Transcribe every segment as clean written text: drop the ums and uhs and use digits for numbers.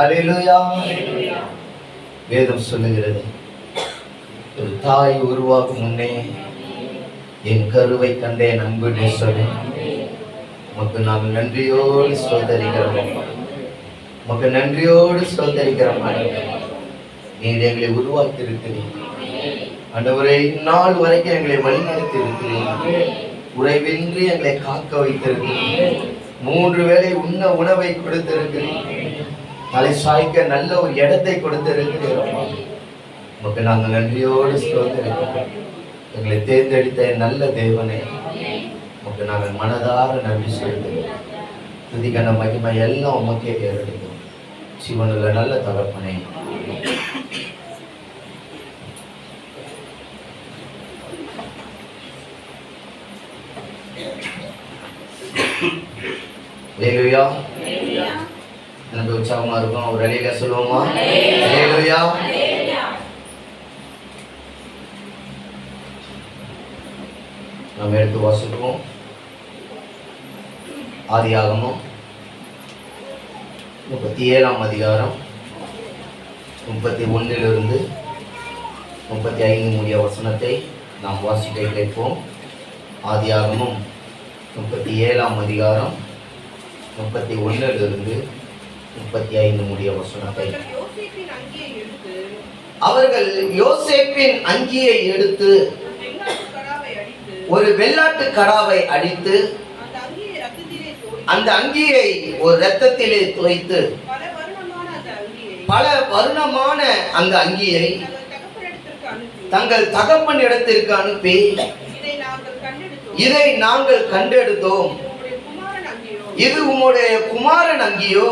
அல்லேலூயா. வேதம் சொல்லுகிறது, ஒரு தாய் உருவாக்கும் முன்னே என் கருவை கண்டேன் அன்பு நேசரே. உமக்கு நாங்கள் நன்றியோடு ஸ்தோத்தரிக்கிறோம். உமக்கு நன்றியோடு ஸ்தோத்தரிக்கிறோம். நீர் எங்களை உருவாக்கி இருக்கிறீர் ஆண்டவரே. இந்நாள் வரைக்கும் எங்களை வழிநடத்தி இருக்கிறீர். குறைவின்றி எங்களை காக்க வைத்திருக்கிறீர். 3 வேளை உண்ண உணவை கொடுத்திருக்கிறீர். தலை சாய்க்க நல்ல ஒரு இடத்தை கொடுத்திருக்கிறோம். உமக்கு நாங்கள் நன்றியோடு ஸ்தோத்தரிக்கிறோம். எங்களை தேர்ந்தெடுத்த நல்ல தேவனே, உமக்கு நாங்கள் மனதார நன்றி செலுத்துகிறோம். துதிக்கான மகிமை எல்லாம் உமக்கே ஏறெடுக்கும். சிவனுள்ள நல்ல தகப்பனே, அல்லேலூயா. எனக்கு உற்சாகமா இருக்கும். ஒரு அலையில சொல்லுவோமா? அல்லேலூயா. நம்ம எடுத்து வாசிப்போம். ஆதியாகமம் 37ஆம் அதிகாரம் 31 35 முடிய வசனத்தை நாம் வாசிக்க கேட்போம். ஆதியாகமம் 37ஆம் அதிகாரம் 31 35 முடிய வசனத்தை. அவர்கள் யோசேப்பின் அங்கியை எடுத்து ஒரு வெள்ளாட்டு கடாவை அடித்து அந்த அங்கியை ஒரு இரத்தத்திலே தோய்த்து பல வருணமான அந்த அங்கியை தங்கள் தகப்பன் இடத்திற்கு அனுப்பி, இதை நாங்கள் கண்டெடுத்தோம், இது உம்முடைய குமாரன் அங்கியோ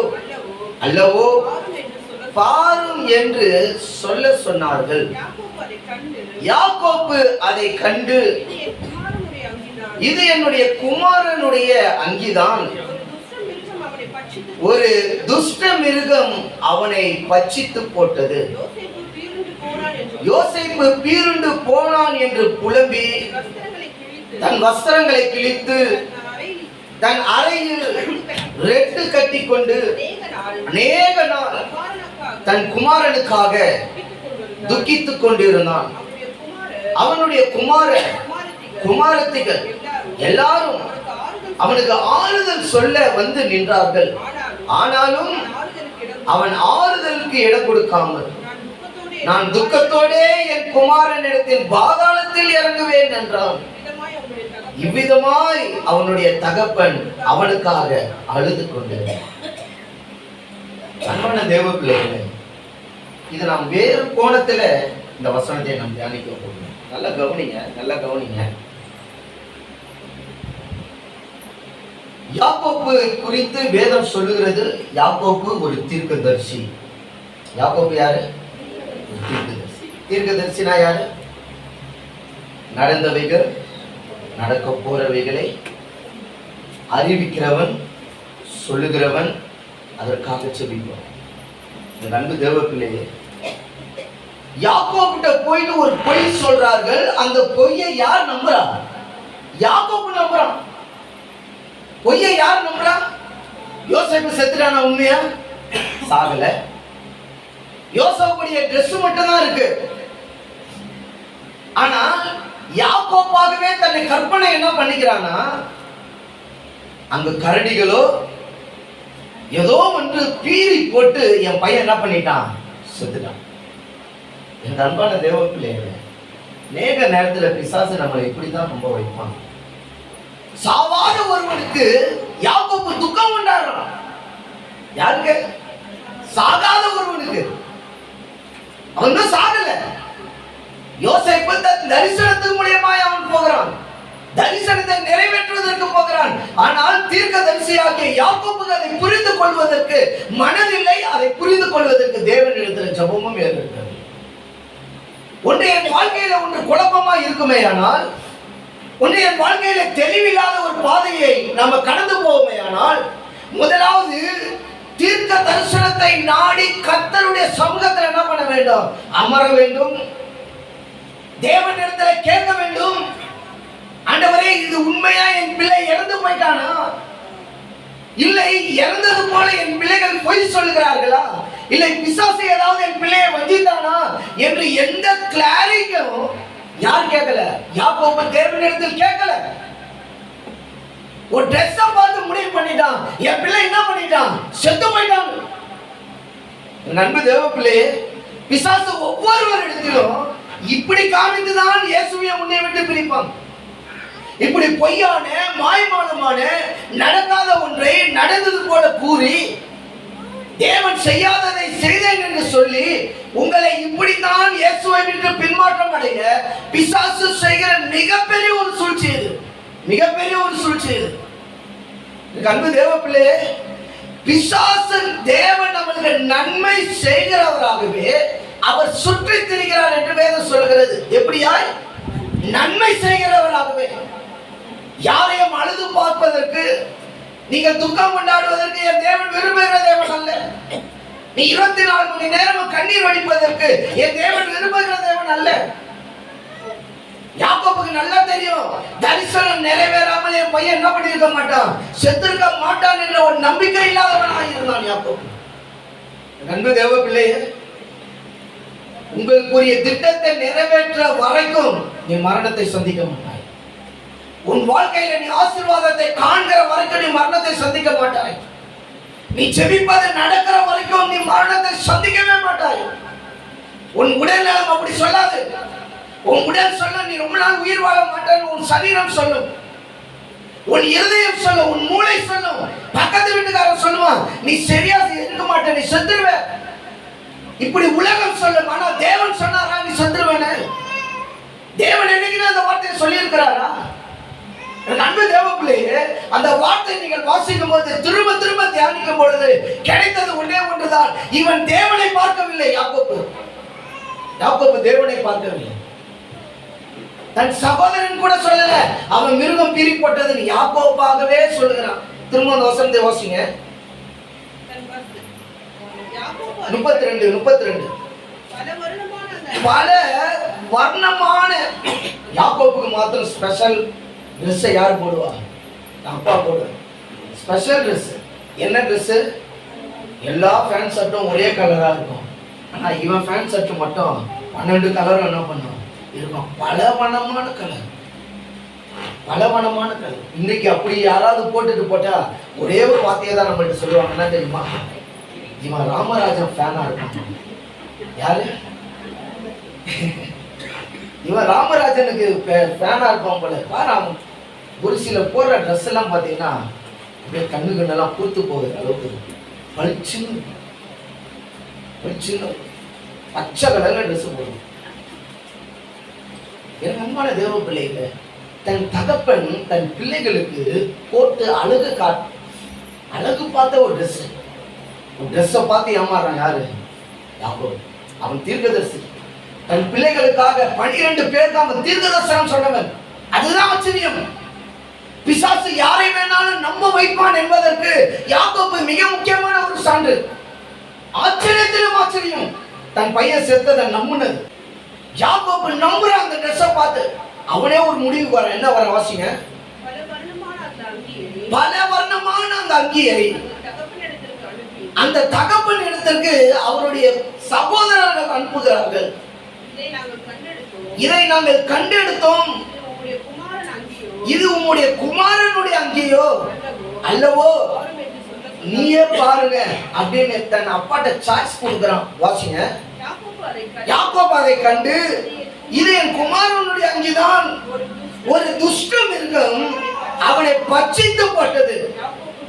அல்லவோ பாரும் என்று சொல்ல சொன்னார்கள். யாக்கோப்பு அதை கண்டு, இது என்னுடைய குமாரனுடைய அங்கிதான், ஒரு துஷ்ட மிருகம் அவனை பட்சித்து போட்டது. யோசேப்பு பீருண்டு போனான் என்று புலம்பி தன் வஸ்திரங்களை கிழித்து தன் அறையில் ரெட்டு கட்டி கொண்டு அநேக நாள் தன் குமாரனுக்காக துக்கித்துக் கொண்டிருந்தான். அவனுடைய குமாரத்திகள் எல்லாரும் அவனுக்கு ஆறுதல் சொல்ல வந்து நின்றார்கள். ஆனாலும் அவன் ஆறுதலுக்கு இடம் கொடுக்காமல், நான் துக்கத்தோடே என் குமாரனிடத்தில் பாதாளத்தில் இறங்குவேன் என்றான். இவ்விதமாய் அவனுடைய தகப்பன் அவனுக்காக அழுது கொண்டிருந்தான். அன்பான தேவ பிள்ளைகளே, இது நாம் வேறு கோணத்துல இந்த வசனத்தை நாம் தியானிக்க போகிறோம். நல்லா கவனிங்க. யாக்கோப்பு குறித்து வேதம் சொல்லுகிறது, யாக்கோப்பு ஒரு தீர்க்கதரிசி. யாக்கோப்பு யாரு? தீர்க்கதரிசி. தீர்க்கதரிசினா யாரு? நடந்தவைகள், நடக்க போறவைகளை அறிவிக்கிறவன், சொல்லுகிறவன், அதற்காக செபிப்பவன். இந்த அன்பு தேவ பிள்ளையே, யாக்கோபிட்ட போயிட்டு ஒரு பொய் சொல்றார்கள். அந்த பொய்யை யார் நம்புறா? யாக்கோபு நம்புறான். பொய்யை யார் நம்புறா? யோசேப்பு செத்துட்டானா? உண்மையா? சாகல. யோசேப்புடைய ட்ரெஸ் மட்டும் தான் இருக்கு. ஆனா யாக்கோபாகவே தன்னை கற்பனை என்ன பண்ணிக்கிறானா, அங்க கரடிகளோ ஏதோ ஒன்று பீறி போட்டு என் பையன் என்ன பண்ணிட்டான்? செத்துட்டான். என் அன்பான தேவ பிள்ளைகளே, நேக நேரத்தில் பிசாசு நம்மளை இப்படிதான் நம்ப வைப்பான். சாவாத ஒருவனுக்கு யாக்கோபு துக்கம் கொண்டாடுறான். யாருக்கு? சாகாத ஒருவனுக்கு. அவன் தான் சாகல. யோசேப்பு தரிசனத்துக்கு மூலமாய் அவன் போகிறான், தரிசனத்தை நிறைவேற்றுவதற்கு போகிறான். ஆனால் தீர்க்கதரிசியாகிய யாக்கோபுக்கு அதை புரிந்து கொள்வதற்கு மனதில்லை. அதை புரிந்து கொள்வதற்கு தேவனிடத்தில் ஜெபமும் ஏற்பட்டது. ஒன்று என் வாழ்க்கையில ஒன்று குழப்பமா இருக்குமே, ஆனால் ஒன்று என் வாழ்க்கையில தெளிவில்லாத ஒரு பாதையை நாம கடந்து போவோமே, ஆனால் முதலாவது தீர்க்க தரிசனத்தை நாடி கர்த்தருடைய சமூகத்தில் என்ன பண்ண வேண்டும்? அமர வேண்டும். தேவனிடத்தில் கேட்க வேண்டும். ஆண்டவரே, இது உண்மையா? என் பிள்ளை இறந்து போயிட்டானா? இல்லை, இறந்தது போல என் பிள்ளைகள் பொய் சொல்லுகிறார்களா? இல்லை பிசாசு ஏதாவது என் பிள்ளையை வஞ்சித்தானா என்று எந்த கிளாரிக்கும் யார் கேட்கல? யாக்கோபு தேவனிடத்தில் கேட்கல. ஒரு ட்ரெஸ்ஸை பார்த்து முடிவு பண்ணிட்டான், என் பிள்ளை என்ன பண்ணிட்டான்? செத்து போயிட்டான். நண்பு தேவ பிள்ளையே, பிசாசு ஒவ்வொருவரிடத்திலும் இப்படி காமித்துதான் இயேசுவை உன்னை விட்டு பிரிப்பான். இப்படி பொய்யான மாய்மானமான நடக்காத ஒன்றை நடந்தது போல கூறி தேவன் செய்யாததை செய்தேன் என்று சொல்லி உங்களை இப்படித்தான் இயேசுவை விட்டு பின்மாற்றம் அடைய பிசாசு செய்கிற மிகப்பெரிய ஒரு சூழ்ச்சி இது. மிகப்பெரிய ஒரு சூழ்ச்சி இது. அன்பு தேவ பிள்ளையே, பிசாசு தேவன் நம்மளுக்கு நன்மை செய்கிறவராகவே அவர் சுற்றி திரிகிறார் என்று வேதம் சொல்கிறது. எப்படியாய்? நன்மை செய்கிறவராகவே. யாரையும் அழுது பார்ப்பதற்கு, நீங்கள் துக்கம் கொண்டாடுவதற்கு என் தேவன் விரும்புகிற தேவன் அல்ல. நீ 24 மணி நேரம் கண்ணீர் வடிப்பதற்கு என் தேவன் விரும்புகிற தேவன் அல்ல. யாக்கோபுக்கு நல்லா தெரியும், தரிசனம் நிறைவேறாமல் என் பையன் என்ன பண்ணிருக்க மாட்டான், செத்திருக்க மாட்டான் என்ற ஒரு நம்பிக்கை இல்லாதவனாக இருந்தான் யாக்கோபு. அன்பு தேவ பிள்ளையே, உங்களுக்குரிய திட்டத்தை நிறைவேற்ற வரைக்கும் நீ மரணத்தை சந்திக்க மாட்டாய். உன் வாழ்க்கையில நீ ஆசீர்வாதத்தை காண்கிற வரைக்கும் நீ மரணத்தை சந்திக்க மாட்டாய். நீ ஜெபிப்பது நடக்கிற வரைக்கும் நீ மரணத்தை சந்திக்கவே மாட்டாய். உன் உடல் நலம் அப்படி சொல்லாது. உன் உடல் சொல்ல நீ ரொம்ப நாள் உயிர் வாழ மாட்டேன்னு உன் சரீரம் சொல்லும், உன் இருதயம் சொல்லும், உன் மூளை சொல்லும், பக்கத்து வீட்டுக்காரன் சொல்லுவான் நீ சரியா இருக்க மாட்டே, நீ செத்துருவ. இப்படி உலகம் சொல்லும். ஆனா தேவன் சொன்னாரா நீ செத்துருவேன்னு? தேவன் என்னைக்கு அந்த வார்த்தையை சொல்லி இருக்கிறாரா? அன்பு தேவ பிள்ளையே, அந்த வார்த்தை நீங்கள் வாசிக்கும் போது திரும்ப திரும்ப தியானிக்கும் பொழுது கிடைத்தது ஒன்றே ஒன்றுதான். இவன் தேவனை பார்க்கவில்லை. யாக்கோபு தேவனை பார்க்கவில்லை. தன் சகோதரன் கூட சொல்லல, அவன் மிருகம் பிரி போட்டது யாக்கோபாகவே சொல்லுகிறான். திரும்ப அந்த வசனத்தை வாசிங்க. 32 பல வர்ணமான. யாக்கோபுக்கு மாத்திரம் ஸ்பெஷல் ட்ரெஸ் யார் போடுவா? அப்பா போடுவார். Special dress. என்ன ட்ரெஸ்? எல்லா ஃபேன் ஷர்ட்டும் ஒரே கலரா இருக்கும். ஆனா இவன் ஃபேன் ஷர்ட் மட்டும் 12 கலர் என்ன பண்ணும் இருக்கும். பல வண்ணமான கலர், பல வண்ணமான கலர். இன்னைக்கு அப்படி யாராவது போட்டுட்டு போட்டா ஒரே ஒரு வார்த்தையை தான் நம்மள்ட்ட சொல்லுவாங்க. என்ன தெரியுமா? இவன் ராமராஜன் ஃபேனா இருக்கான். யாரு? இவன் ராமராஜனுக்கு ஃபேனா இருப்பான் போல. பாராம ஒரு சில போடுற ட்ரெஸ் எல்லாம் பார்த்தீங்கன்னா அப்படியே கண்ணு கண்ணெல்லாம் பூத்து போகுது அளவுக்கு பளிச்சுன்னு பச்சை கலர்ல ட்ரெஸ் போடும். என் அன்பான தேவ பிள்ளைகளை, தன் தகப்பன் தன் பிள்ளைகளுக்கு போட்டு அழகு பார்த்த ஒரு ட்ரெஸ்ஸை பார்த்து ஏமாறான். யாரு? யாக்கோபு. அவன் தீர்க்கதரிசி. தன் பிள்ளைகளுக்காக 12 பேருக்கு அவன் தீர்க்கதரிசனம் சொன்னவன். அதுதான் ஆச்சரியம். பிசாசு யாரை வேணாலும் நம்ப வைப்பான் என்பதற்கு யாக்கோபு மிக முக்கியமான ஒரு சான்று. ஆச்சரியத்திலும் ஆச்சரியம். தன் பையன் செத்ததை நம்புனது. யாக்கோபு நம்புற அந்த ட்ரெஸ்ஸை பார்த்து அவனே ஒரு முடிவுக்கு வர. என்ன வர? வாசிங்க. பல வர்ணமான அந்த அங்கியை அந்த தகப்பன் இடத்திற்கு அவருடைய சகோதரர்கள் அனுப்புகிறார்கள். இதை நாங்கள் கண்டெடுத்தோம். இது உம்முடைய குமாரனுடைய அங்கியோ அல்லவோ? நீயே பாருங்க அப்படின்னு தன் அப்பாட்ட சாய்ஸ் கொடுக்குறான். வாசிங்க. யாக்கோபு அதை கண்டு இது என் குமாரனுடைய அங்கிதான். ஒரு துஷ்ட மிருகம் அவனை பட்சித்து போட்டது.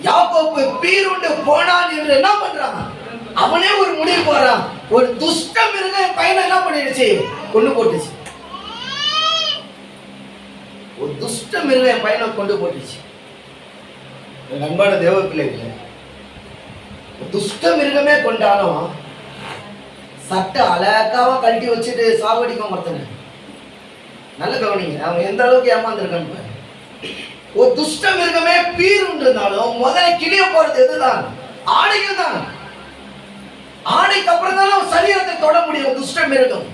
யாக்கோபு பீருண்டு போனான் என்று என்ன பண்றான்? அவனே ஒரு முடிவு போறான். ஒரு துஷ்ட மிருகம் பையனை என்ன பண்ணிடுச்சு? கொண்டு போட்டுச்சு. ஒரு துஷ்ட மிருகம் பையனை கொண்டு போட்டுச்சு. அன்பான தேவ பிள்ளைகளே, துஷ்ட மிருகமே கொண்டாலும் சட்டை அழகாவா கழட்டி வச்சுட்டு சாவடிக்க மாட்டேங்க. நல்ல கவனிங்க, அவன் எந்த அளவுக்கு ஏமாந்துருக்கான்னு. ஒரு துஷ்ட மிருகமே பீருன்றாலும் முதல்ல கிளிய போறது எதுதான்? ஆடைகள் தான். ஆடைக்கு அப்புறம் தான் அவன் சரீரத்தை தொட முடியும் துஷ்ட மிருகம்.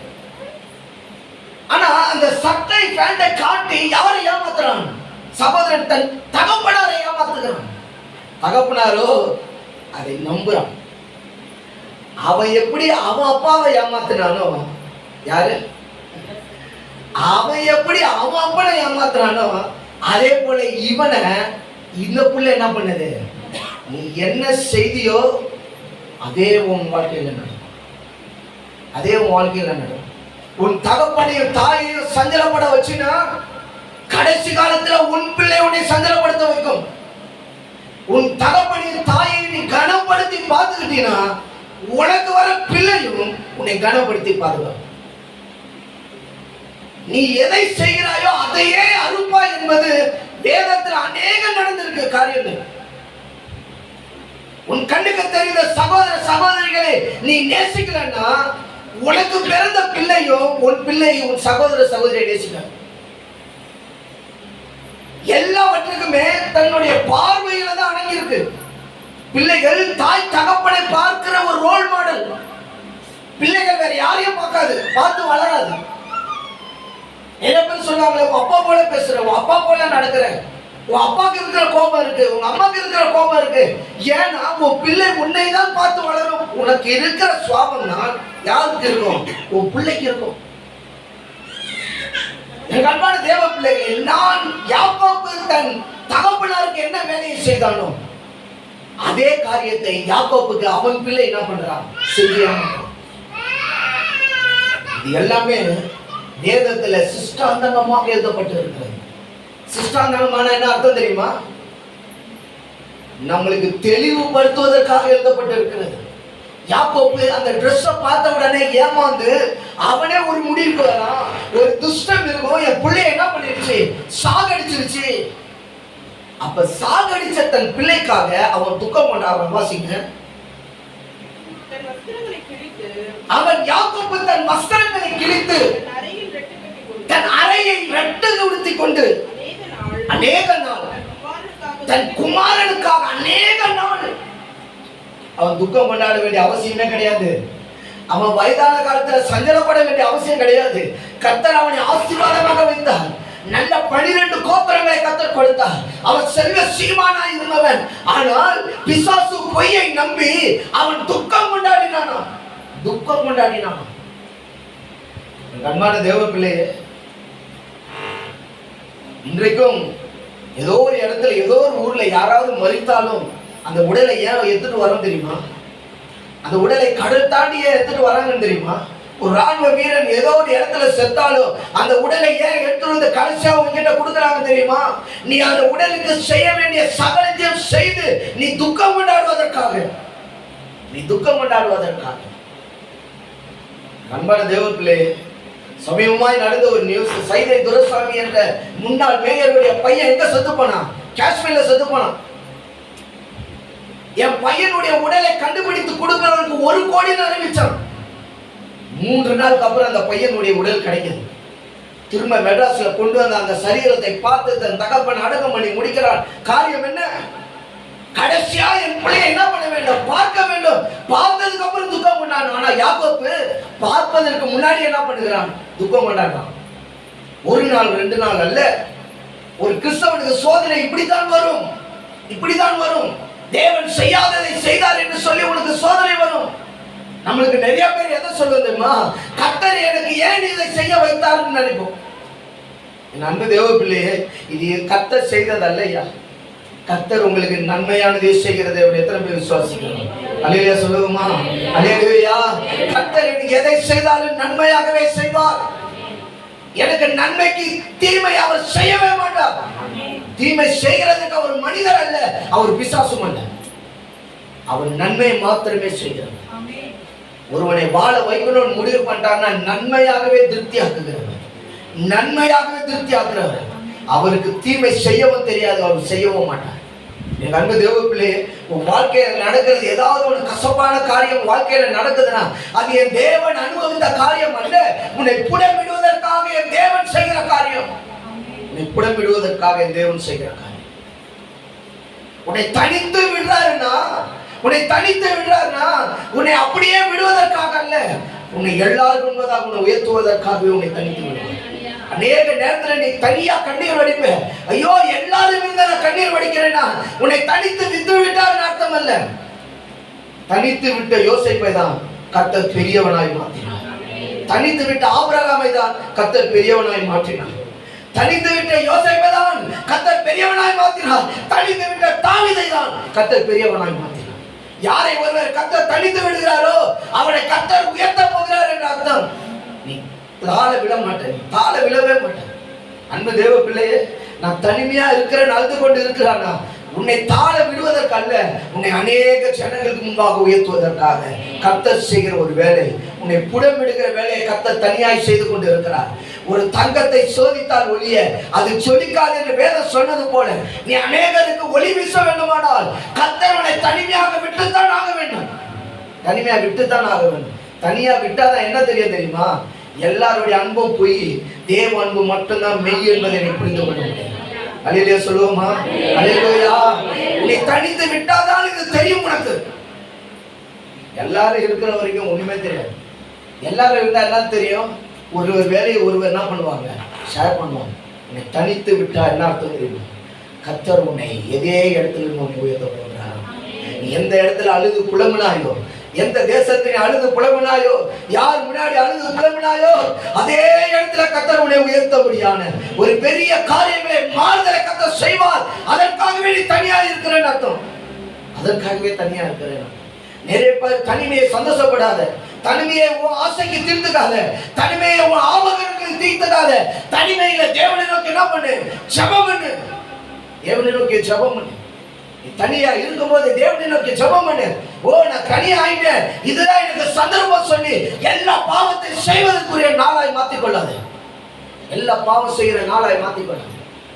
ஆனா அந்த சட்டை பேண்டை காட்டி யாரை ஏமாத்துறான்? சகோதரன் தன் தகப்பனாரை ஏமாத்துகிறான். தகப்பனாரோ அதை நம்புறான். அவன் எப்படி அவன் அப்பாவை ஏமாத்தினானோ, யாரு அவன் எப்படி அவன் அப்பனை ஏமாத்தினானோ அதே போல இவனை இந்த புள்ள என்ன பண்ணுது, நீ என்ன செய்தியோ அதே உன் வாழ்க்கையில் நடக்கும். அதே உன் வாழ்க்கையில் நடக்கும். உன் தகப்பனையும் தாயையும் சஞ்சலப்பட வச்சுனா கடைசி காலத்துல உன் பிள்ளை உன்னை சஞ்சலப்படுத்த வைக்கும். உன் தகப்பனையும் தாயை நீ கனப்படுத்தி பார்த்துக்கிட்டீங்கன்னா உனக்கு வர பிள்ளையும் உன்னை கனப்படுத்தி பாதுகாக்கும். நீ எதை செய்கிறாயோ அதையே அறுப்பா என்பது வேதத்தில் அநேகம் நடந்திருக்கு காரியங்கள். உன் கண்ணுக்கு தெரிந்த சகோதர சகோதரிகளை நீ நேசிக்கலன்னா உனக்கு பிறந்த பிள்ளையும் உன் பிள்ளையும் உன் சகோதர சகோதரியை நேசிக்க. எல்லாவற்றுக்குமே தன்னுடைய பார்வையில தான் அடங்கி இருக்கு. பிள்ளைகள் தாய் தகப்பனை பார்க்கிற ஒரு ரோல் மாடல். பிள்ளைகள் வேற யாரையும் பார்க்காது, பார்த்து வளராது. என்ன பேர் சொல்லுவாங்க, உங்க அப்பா போல பேசுற, உங்க அப்பா போல நடக்கிற, உன் அப்பாவுக்கு இருக்கிற கோபம் இருக்கு, உங்க அம்மாவுக்கு இருக்கிற கோபம் இருக்கு. ஏன்னா உன் பிள்ளை உன்னை தான் பார்த்து வளரும். உனக்கு இருக்கிற சுவாபம் தான் யாருக்கு இருக்கும், உன் பிள்ளைக்கு இருக்கும். என் அன்பான தேவ பிள்ளைகள், நான் யாக்கோபு தன் தகப்பனாருக்கு என்ன வேலையை செய்தானோ அதே காரியத்தை யாக்கோபுக்கு அவன் பிள்ளை என்ன பண்றான், செய்யாம. இது எல்லாமே வேதத்துல சிஷ்டாந்தகமாக எழுதப்பட்டு இருக்கிறது. சிஷ்டாந்தகமான என்ன அர்த்தம் தெரியுமா? நம்மளுக்கு தெளிவுபடுத்துவதற்காக எழுதப்பட்டு இருக்கிறது. யாக்கோபு அந்த ட்ரெஸ்ஸை பார்த்த உடனே ஏமாந்து அவனே ஒரு முடிவுக்கு வரான். ஒரு துஷ்டம் இருக்கும், என் பிள்ளைய என்ன பண்ணிருச்சு, சாகடிச்சிருச்சு. அப்ப சாகடிச்ச தன் பிள்ளைக்காக அவன் துக்கம் கொண்டாடுறான். வாசிங்க. அவன் யாக்கோபு தன் வஸ்திரங்களை கிழித்து தன் அறையை ரெட்டு உடுத்தி கொண்டு அநேக நாள் தன் குமாரனுக்காக அநேக நாள் அவன் துக்கம் கொண்டாட வேண்டிய அவசியமே கிடையாது. அவன் வயதான காலத்துல சஞ்சலப்பட வேண்டிய அவசியம் கிடையாது. கர்த்தர் அவனை ஆசீர்வாதமாக வைத்தார். நல்ல 12 கோத்திரங்களை கர்த்தர் கொடுத்தார். அவன் செல்வ சீமானாய் இருந்தவன். ஆனால் பிசாசு பொய்யை நம்பி அவன் துக்கம் கொண்டாடினானா, துக்கம் கொண்டாடினான். அன்பான தேவ பிள்ளையே, இன்றைக்கும் ஏதோ ஒரு இடத்துல ஏதோ ஒரு ஊர்ல யாராவது மரித்தாலும் அந்த உடலை ஏன் எடுத்துட்டு வரோம் தெரியுமா? அந்த உடலை கடல் தாண்டியே எடுத்துட்டு வராங்கன்னு தெரியுமா? ஒரு ராணுவ வீரன் ஏதோ ஒரு இடத்துல செத்தாலும் அந்த உடலை ஏன் எடுத்துட்டு வந்து கடைசியா உங்ககிட்ட கொடுக்குறாங்க தெரியுமா? நீ அந்த உடலுக்கு செய்ய வேண்டிய சகலத்தையும் செய்து நீ துக்கம் கொண்டாடுவதற்காக, நீ துக்கம் கொண்டாடுவதற்காக. அன்பான தேவ பிள்ளையே, சமீபமாய் நடந்த ஒரு நியூஸ். சைதை துரைசாமி என்ற முன்னாள் மேயருடைய பையன் எங்க செத்து போனான்? காஷ்மீர்ல செத்து போனான். என் பையனுடைய உடலை கண்டுபிடித்து கொடுக்கிறவனுக்கு 1 கோடி அறிவிச்சான். 3 நாளுக்கு அப்புறம் அந்த பையனுடைய உடல் கிடைக்குது. திரும்ப மெட்ராஸ்ல கொண்டு வந்த அந்த சரீரத்தை பார்த்து தன் தகப்பன் அடக்கம் பண்ணி முடிக்கிறான். காரியம் என்ன? கடைசியா என் பிள்ளையை என்ன பண்ண வேண்டும், பார்க்க வேண்டும். பார்த்ததுக்கு அப்புறம் துக்கம் கொண்டாடுறான். ஆனா யாக்கோபு பார்ப்பதற்கு முன்னாடி என்ன பண்ணுகிறான், துக்கம் கொண்டாடுறான். 1 நாள் 2 நாள் அல்ல. ஒரு கிறிஸ்தவனுக்கு சோதனை இப்படித்தான் வரும், இப்படித்தான் வரும். தேவன் செய்யாததை செய்தார் என்று சொல்லி உனக்கு சோதனை வரும். நம்மளுக்கு நிறைய பேர் எதை சொல்லுவது தெரியுமா? கர்த்தர் எனக்கு ஏன் இதை செய்ய வைத்தார்னு நினைப்போம். என் அன்பு தேவ பிள்ளையே, இது கர்த்தர் செய்ததல்ல ஐயா. கர்த்தர் உங்களுக்கு நன்மையானதை செய்கிறதை எத்தனை பேர் விசுவாசிக்கிறோம்? அல்லேலூயா சொல்லுவோமா? அல்லேலூயா. கர்த்தர் எனக்கு எதை செய்தாலும் நன்மையாகவே செய்வார். எனக்கு நன்மைக்கு தீமை அவர் செய்யவே மாட்டார். தீமை செய்கிறதுக்கு அவர் மனிதர் அல்ல, அவர் பிசாசும் அல்ல. அவர் நன்மை மாத்திரமே செய்கிறார். ஒருவனை வாழ வைக்கணும்னு முடிவு பண்ணிட்டார்னா நன்மையாகவே திருப்தி ஆக்குகிறவர், நன்மையாகவே திருப்தி ஆக்குறவர். அவருக்கு தீமை செய்யவும் தெரியாது, அவர் செய்யவும் மாட்டார். என் அன்பு தேவ பிள்ளையே, உன் வாழ்க்கையில நடக்கிறது ஏதாவது ஒரு கசப்பான காரியம் வாழ்க்கையில நடக்குதுன்னா அது என் தேவன் அனுபவித்த காரியம் அல்ல, உன்னை புடமிடுவதற்காக என் தேவன் செய்கிற காரியம். உன்னை புடமிடுவதற்காக என் தேவன் செய்கிற காரியம். உன்னை தனித்து விடுறாருன்னா, உன்னை தனித்து விடுறாருன்னா உன்னை அப்படியே விடுவதற்காக அல்ல, உன்னை எல்லாரும் உண்மைதாக உன்னை உயர்த்துவதற்காகவே உன்னை தனித்து விடுவார். அநேக நேரத்தில் நீ தனியா கண்ணீர் வடிப்ப. ஐயோ எல்லாரும் நான் கண்ணீர் வடிக்கிறேன்னா உன்னை தனித்து விட்டு விட்டார் அர்த்தம் அல்ல. தனித்து விட்ட யோசேப்பை தான் கர்த்தர் பெரியவனாய் மாற்றினார். தனித்து விட்ட ஆபிரகாமை தான் கர்த்தர் பெரியவனாய் மாற்றினார். தனித்து விட்ட யோசேப்பை தான் கர்த்தர் பெரியவனாய் மாற்றினார். தனித்து விட்ட தாவீதை தான் கர்த்தர் பெரியவனாய் மாற்றினார். யாரை ஒருவர் கர்த்தர் தனித்து விடுகிறாரோ அவனை கர்த்தர் உயர்த்த போகிறார் என்ற அர்த்தம். நீ தாழ விட மாட்டேன், நீ தாழ விழவே மாட்டேன். அன்பு தேவ பிள்ளையே, நான் தனிமையா இருக்கிறேன் அழுது கொண்டு இருக்கிறானா, உன்னை தாழ விடுவதற்கு அல்ல, உன்னை அநேக ஜனங்களுக்கு முன்பாக உயர்த்துவதற்காக கர்த்தர் செய்கிற ஒரு வேலை. உன்னை புடமிடுகிற வேலையை கர்த்தர் தனியாய் செய்து கொண்டு இருக்கிறார். ஒரு தங்கத்தை சோதித்தால் ஒளிய அது சொலிக்காது என்று வேதம் சொன்னது போல நீ அநேகருக்கு ஒளி வீச வேண்டுமானால் கர்த்தர் உன்னை தனிமையாக விட்டுத்தான் ஆக வேண்டும். தனிமையா விட்டுத்தான் ஆக வேண்டும். தனியா விட்டாதான் என்ன தெரியுமா? எல்லாருடைய அன்பும் போய் தேவ அன்பு மட்டும்தான் மெய் என்பதை நீ புரிந்து கொள்ள முடியும். அல்லேலூயா சொல்லுவோமா? அல்லேலூயா. நீ தனித்து விட்டாதான் இது தெரியும் உனக்கு. எல்லாரும் இருக்கிற வரைக்கும் ஒண்ணுமே தெரியாது. எல்லாரும் இருந்தா என்ன தெரியும்? ஒரு வேலையை ஒருவர் என்ன பண்ணுவாங்க, ஷேர் பண்ணுவாங்க. உன்னை தனித்து விட்டா என்ன அர்த்தம் தெரியும்? கர்த்தர் உன்னை எதே இடத்துல உன்னை உயர்த்த போகிறார். நீ எந்த இடத்துல அழுது புலம்பினாயோ, எந்த தேசத்தினை அழுது புலம்பினாயோ, யார் முன்னாடி அழுது புலம்பினாயோ, அதே இடத்துல கர்த்தர் உன்னை உயர்த்தபடியான ஒரு பெரிய காரியங்களை மாறுதலை கர்த்தர் செய்வார். அதற்காகவே நீ தனியா இருக்கிறேன்னு அர்த்தம். அதற்காகவே தனியா இருக்கிறேன். நிறைய பேர் தனிமையை சந்தோஷப்படாத, தனிமையை உன் ஆசைக்கு தீர்த்துக்காத, தனிமையை உன் ஆபத்துக்கு தீர்த்துக்காத. தனிமையில தேவனை நோக்கி என்ன பண்ணு? ஜெபம் பண்ணு. தேவனை நோக்கி ஜெபம் பண்ணு. தனியா இருக்கும்போது தேவனை நோக்கி ஜெபம் பண்ணு. ஓ, நான் தனியா ஆயிட்டேன், இதுதான் எனக்கு சந்தர்ப்பம் சொல்லி எல்லா பாவத்தை செய்வதற்குரிய நாளாய் மாற்றிக்கொள்ளாது. எல்லா பாவம் செய்கிற நாளாய் மாற்றிக்கொள்ளாது.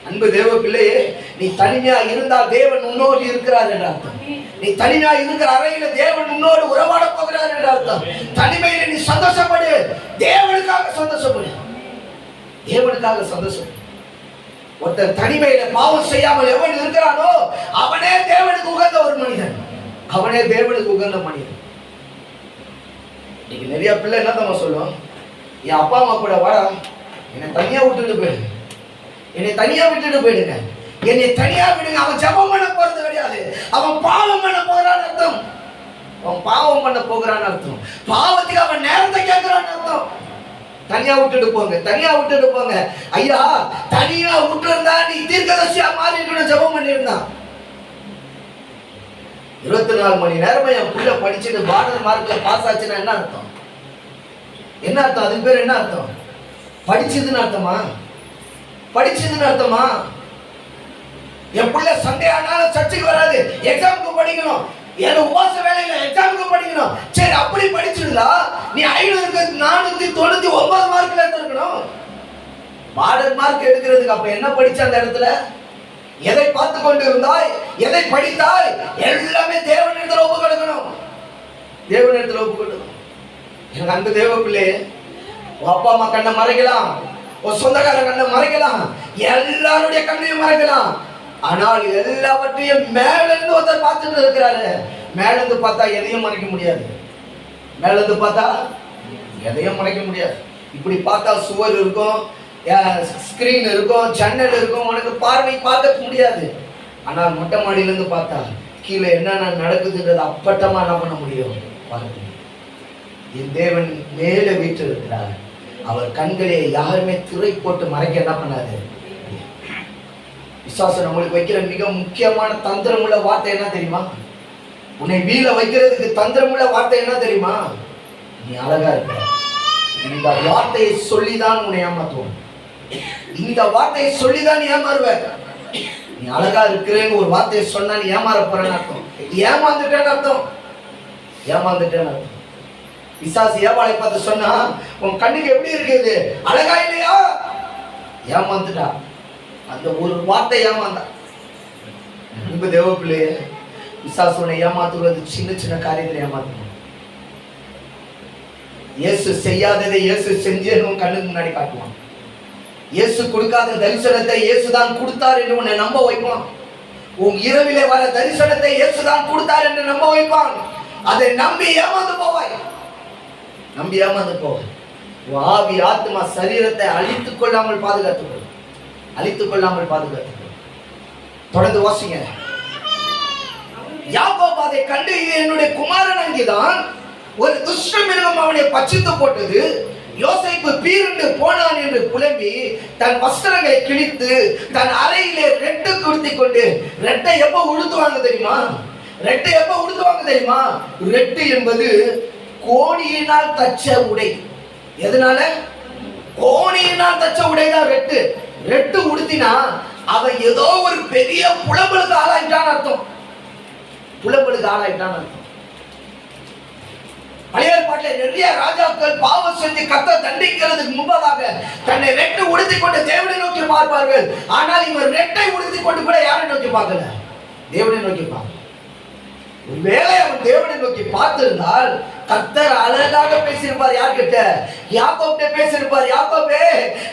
அன்பு தேவ பிள்ளையே, நீ தனிமையா இருந்தால் தேவன் உன்னோடு இருக்கிறார் என்ற அர்த்தம். நீ தனிமையா இருக்கிற அறையில தேவன் உன்னோடு உறவாட போகிறார் என்ற அர்த்தம். தனிமையில நீ சந்தோஷப்படு, தேவனுக்காக சந்தோஷப்படு, தேவனுக்காக சந்தோஷப்படு. ஒருத்தர் தனிமையில பாவம் செய்யாமல் எவன் இருக்கிறானோ அவனே தேவனுக்கு உகந்த ஒரு மனிதன். அவனே தேவனுக்கு உகந்த மனிதன். இன்னைக்கு நிறைய பிள்ளை என்ன நம்ம சொல்லுவோம்? என் அப்பா அம்மா கூட வாடா, என்னை தனியா விட்டுட்டு போயிடு, என்னை தனியா விட்டுட்டு போயிடுங்க, என்னை தனியா விடுங்க. அவன் ஜெபம் பண்ண போறது கிடையாது, அவன் பாவம் பண்ண போகிறான்னு அர்த்தம். அவன் பாவம் பண்ண போகிறான்னு அர்த்தம். பாவத்துக்கு அவன் நேரத்தை கேட்கிறான்னு அர்த்தம். தனியா விட்டுட்டு போங்க, தனியா விட்டுட்டு போங்க. ஐயா, தனியா விட்டு இருந்தா நீ தீர்க்கதரிசியா மாறி இருக்கணும். ஜெபம் பண்ணியிருந்தான் 24 மணி நேரமா என் புள்ள படிச்சுட்டு பார்டர் மார்க்ல பாஸ் ஆச்சுன்னா என்ன அர்த்தம்? என்ன அர்த்தம்? அதுக்கு பேர் என்ன அர்த்தம்? படிச்சதுன்னு அர்த்தமா? படிச்சதுன்னு அர்த்தமா? என் பிள்ளை சண்டே ஆனாலும் சர்ச்சுக்கு வராது, எக்ஸாமுக்கு படிக்கணும், ஏன்னா உபாச வேலையில எக்ஸாமுக்கு படிக்கணும். சரி, அப்படி படிச்சிருந்தா நீ 500-499 மார்க்ல எடுத்துக்கணும். பார்டர் மார்க் எடுக்கிறதுக்கு அப்ப என்ன படிச்ச? அந்த இடத்துல எதை பார்த்து கொண்டு இருந்தாய், எதை படித்தாய், எல்லாமே தேவனிடத்தில் ஒப்பு கொடுக்கணும். தேவனிடத்தில் ஒப்பு கொடுக்கணும். எனக்கு அந்த தேவ பிள்ளை, உன் அப்பா அம்மா கண்ணை மறைக்கலாம், உன் சொந்தக்கார கண்ணை மறைக்கலாம், எல்லாருடைய கண்ணையும் மறைக்கலாம். ஆனால் எல்லாவற்றையும் மேல இருந்து ஒருத்தர் பார்த்துட்டு இருக்கிறாரு. மேல இருந்து பார்த்தா எதையும் மறைக்க முடியாது. மேல இருந்து பார்த்தா எதையும் மறைக்க முடியாது. இப்படி பார்த்தா சுவர் இருக்கும், ஸ்கிரீன் இருக்கும், ஜன்னல் இருக்கும், உனக்கு பார்வை பார்க்க முடியாது. ஆனால் மொட்டை மாடியிலிருந்து பார்த்தா கீழே என்னென்ன நடக்குதுன்றது அப்பட்டமா என்ன பண்ண முடியும்? பார்க்க. என் தேவன் மேல வீட்டு இருக்கிறார். அவர் கண்களை யாருமே திரை போட்டு மறைக்க என்ன பண்ணாது. விசுவாசம் நம்மளுக்கு வைக்கிற மிக முக்கியமான தந்திரமுள்ள வார்த்தை என்ன தெரியுமா? உன்னை வீழ வைக்கிறதுக்கு தந்திரமுள்ள வார்த்தை என்ன தெரியுமா? நீ அழகா இருக்க. இந்த வார்த்தையை சொல்லிதான் உன்னை ஏமாத்துவோம். இந்த வார்த்தையை சொல்லிதான் நீ ஏமாறுவ. நீ அழகா இருக்கிறேன்னு ஒரு வார்த்தையை சொன்னா நீ ஏமாற போறேன்னு அர்த்தம். ஏமாந்துட்டேன்னு அர்த்தம். ஏமாந்துட்டேன்னு அர்த்தம். பிசாசு ஏவாளை பார்த்து சொன்னா, உன் கண்ணுக்கு எப்படி இருக்குது, அழகா இல்லையா? ஏமாந்துட்டா. அந்த ஒரு வார்த்தை ஏமாந்தா. அன்பு தேவ பிள்ளையே, பிசாசு உன்னை ஏமாத்துவது சின்ன சின்ன காரியத்தில் ஏமாத்தணும். இயேசு செய்யாததை இயேசு செஞ்சேன்னு கண்ணுக்கு முன்னாடி காட்டுவான். இயேசு கொடுக்காத தரிசனத்தை இயேசுதான் கொடுத்தார் என்று உன்னை நம்ப வைப்பான். உன் இரவிலே வர தரிசனத்தை இயேசுதான் கொடுத்தார் என்று நம்ப வைப்பான். அதை நம்பி ஏமாந்து போவாய். நம்பி ஏமாந்து போவாய். உன் ஆவி ஆத்மா சரீரத்தை அழித்துக் கொள்ளாமல் பாதுகாத்துக்கொள். அழித்துக் கொள்ளாமல் பாதுகாத்துக்கொள். தொடர்ந்து வாசிங்க. யாக்கோபு அதை கண்டு, இது என்னுடைய குமாரன் அங்கேதான், ஒரு துஷ்ட மிருகம் அவனை பட்சித்து போட்டது. யோசேப்பு பீருண்டு போனான் என்று புலம்பி தன் வஸ்திரங்களை கிழித்து தன் அறையிலே ரெட்டு குடுத்தி கொண்டு, ரெட்டை எப்ப உடுத்துவாங்க தெரியுமா? ரெட்டை எப்ப உடுத்துவாங்க தெரியுமா? ரெட்டு என்பது கோணியினால் தச்ச உடை. எதனால? கோணியினால் தச்ச உடைதான் ரெட்டு. ரெட்டு உடுத்தினா அவன் ஏதோ ஒரு பெரிய புலம்பலுக்கு ஆளாயிட்டான் அர்த்தம். புலம்பலுக்கு ஆளாயிட்டான் அர்த்தம். பழைய ஏற்பாட்டில் நிறைய ராஜாக்கள் பாவம் செஞ்சு கர்த்தர் தண்டிக்கிறதுக்கு முன்பதாக தன்னை ரெட்டு உடுத்தி கொண்டு தேவனை நோக்கி பார்ப்பார்கள். ஆனால் இவர் ரெட்டை உடுத்தி கொண்டு கூட யாரை நோக்கி பார்க்கல? தேவனை நோக்கி பார்க்க. ஒருவேளை அவன் தேவனை நோக்கி பார்த்திருந்தால் கர்த்தர் அழகாக பேசியிருப்பார். யார்கிட்ட? யாக்கோப்கிட்ட பேசியிருப்பார். யாக்கோபே,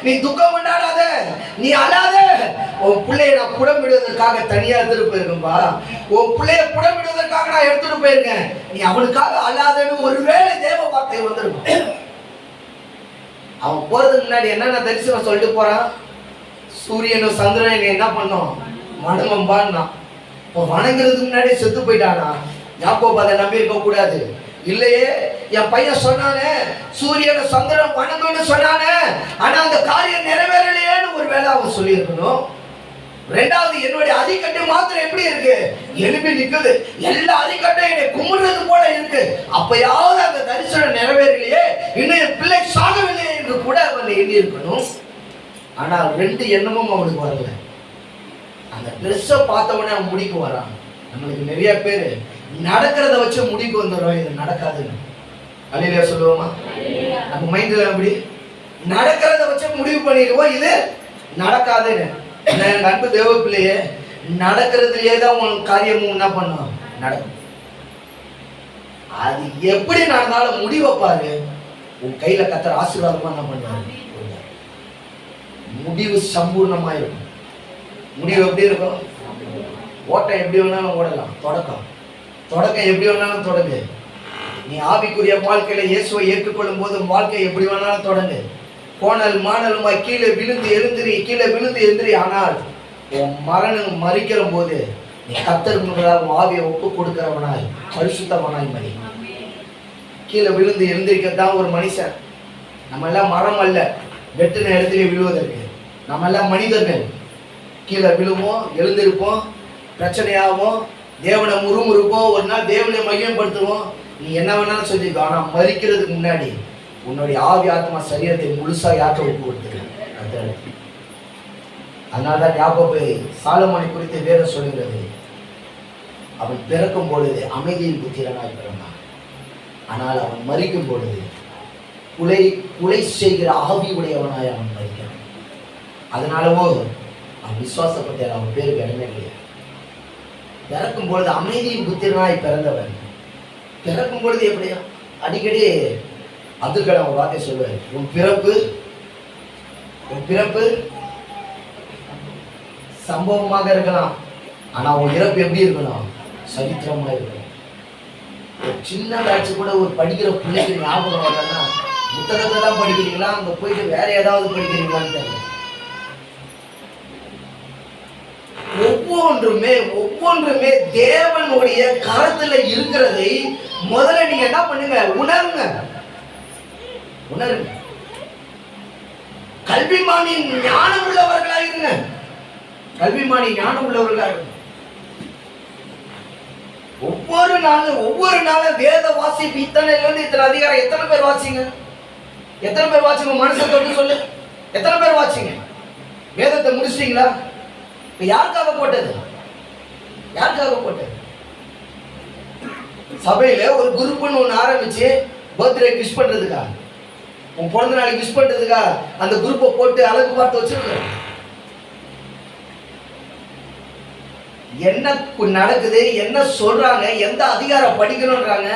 நீ துக்கம் கொண்டாடாத, நீ அழாத. உன் பிள்ளைய நான் புடமிடுவதற்காக தனியா எடுத்துட்டு போயிருக்கேன்பா. உன் பிள்ளைய புடமிடுவதற்காக நான் எடுத்துட்டு போயிருக்கேன். நீ அவனுக்காக அழாதன்னு ஒருவேளை தேவ வார்த்தை வந்திருக்கும். அவன் போறதுக்கு முன்னாடி என்னென்ன தரிசனம் சொல்லிட்டு போறான்? சூரியனும் சந்திரன் என்ன பண்ணோம்? வணங்கம்பான்னா. இப்போ வணங்குறதுக்கு முன்னாடி செத்து போயிட்டானா? யாக்கோபு அதை நம்பி இருக்க கூடாது. இல்லையே, என் பையன் சொன்னானே சூரியனை சந்திரன் வணங்குன்னு சொன்னானே, ஆனா அந்த காரியம் நிறைவேறலையேன்னு ஒரு வேளை அவன் சொல்லி இருக்கணும். ரெண்டாவது, என்னுடைய அரிக்கட்டு மாத்திரம் எப்படி இருக்கு? எழுப்பி நிக்குது. எல்லா அரிக்கட்டும் என்னை கும்பிடுறது போல இருக்கு. அப்பயாவது அந்த தரிசனம் நிறைவேறலையே, இன்னும் என் பிள்ளை சாகவில்லையே என்று கூட அவன் எண்ணி இருக்கணும். ஆனால் ரெண்டு எண்ணமும் அவனுக்கு வரல. அந்த ட்ரெஸ்ஸை பார்த்தவொடனே அவன் முடிக்கு வரான். நம்மளுக்கு நிறைய பேர் நடக்கிறத வச்சு முடிக்கு வந்துடுறோம், இது நடக்காதுன்னு. அல்லேலூயா சொல்லுவோமா? நம்ம மைண்டில் அப்படி நடக்கிறத வச்சு முடிவு பண்ணிடுவோம், இது நடக்காதுன்னு. என் அன்பு தேவ பிள்ளையே, நடக்கிறதுலயே தான் உன் காரியமும் என்ன பண்ணும்? நடக்கும். அது எப்படி நடந்தாலும் முடிவை பாரு. உன் கையில கர்த்தர் ஆசீர்வாதமா என்ன பண்ணுவாரு? முடிவு சம்பூர்ணமா இருக்கும். முடிவு எப்படி இருக்கும்? ஓட்டம் எப்படி வேணாலும் ஓடலாம். தொடக்கம் எப்படி வேணாலும் தொடங்கு. நீ ஆவிக்குரிய வாழ்க்கையில இயேசுவை ஏற்றுக்கொள்ளும் போது வாழ்க்கை எப்படி வேணாலும் தொடங்கு. கோணல் மாணலுமாய் கீழே விழுந்து எழுந்திரி, கீழே விழுந்து எழுந்திரி. ஆனால் உன் மரணம் மறிக்கிற போது நீ கர்த்தர் முன்பதாக ஆவியை ஒப்பு கொடுக்கிறவனாய் பரிசுத்தவனாய் மறி. கீழே விழுந்து எழுந்திரிக்கத்தான் ஒரு மனுஷன். நம்ம எல்லாம் மரம் அல்ல, வெட்டின இடத்துல விழுவதற்கு. நம்ம எல்லாம் மனிதர்கள். கீழே விழுவோம், எழுந்திருப்போம், பிரச்சனையாகும், தேவனை முறுமுறுப்போம், ஒரு நாள் தேவனை மையப்படுத்துவோம். நீ என்ன வேணாலும் சொல்லிக்கோ. ஆனால் மறிக்கிறதுக்கு முன்னாடி உன்னுடைய ஆவி ஆத்மா சரீரத்தை முழுசா யாக்க ஒப்பு கொடுத்துரு. அதனால்தான் யாக்கோபு சாலமோனை குறித்து வேதம் சொல்லுகிறது, அவன் பிறக்கும் பொழுது அமைதியின் புத்திரனாய் பிறந்தான். ஆனால் அவன் மறிக்கும் பொழுது குலை செய்கிற ஆவி உடையவனாய் அவன் மறிக்கிறான். அதனாலவோ அவன் விசுவாசப்பட்ட அவன் பேருக்கு இடமே கிடையாது. பிறக்கும் பொழுது அமைதியின் புத்திரனாய் பிறந்தவன். பிறக்கும் பொழுது எப்படியா? அடிக்கடி அப்துல் கலாம் ஒரு வார்த்தை சொல்லுவார், உன் பிறப்பு சம்பவமாக இருக்கலாம், ஆனா உன் இறப்பு எப்படி இருக்கணும்? சரித்திரமா இருக்கணும். ஒரு சின்ன காட்சி கூட ஒரு படிக்கிற பிள்ளைக்கு ஞாபகம் வரலன்னா, புத்தகத்தை தான் படிக்கிறீங்களா, அங்க போயிட்டு வேற ஏதாவது படிக்கிறீங்களான்னு தெரியல. ஒவ்வொன்றுமே தேவனுடைய கருத்துல இருக்கிறதை முதல்ல நீங்க என்ன பண்ணுங்க? உணருங்க. கல்விமானி ஞானம் உள்ளவர்களாக இருங்க. ஒவ்வொரு நாளும் வேத வாசிப்பு. இத்தனை அதிகாரம் எத்தனை பேர் வாசிங்க? மனசை தொட்டு சொல்லு. எத்தனை பேர் வாசிங்க? வேதத்தை முடிச்சிட்டீங்களா? யாருக்காக போட்டது? சபையில ஒரு குரூப்னு ஒன்று ஆரம்பிச்சு பர்த்டே விஷ் பண்றதுக்கா, உன் பிறந்த நாளைக்கு விஷ் பண்றதுக்கா அந்த குரூப்பை போட்டு அழகு பார்த்து வச்சிருக்க. என்ன நடக்குது, என்ன சொல்றாங்க, எந்த அதிகாரம் படிக்கணும்ன்றாங்க,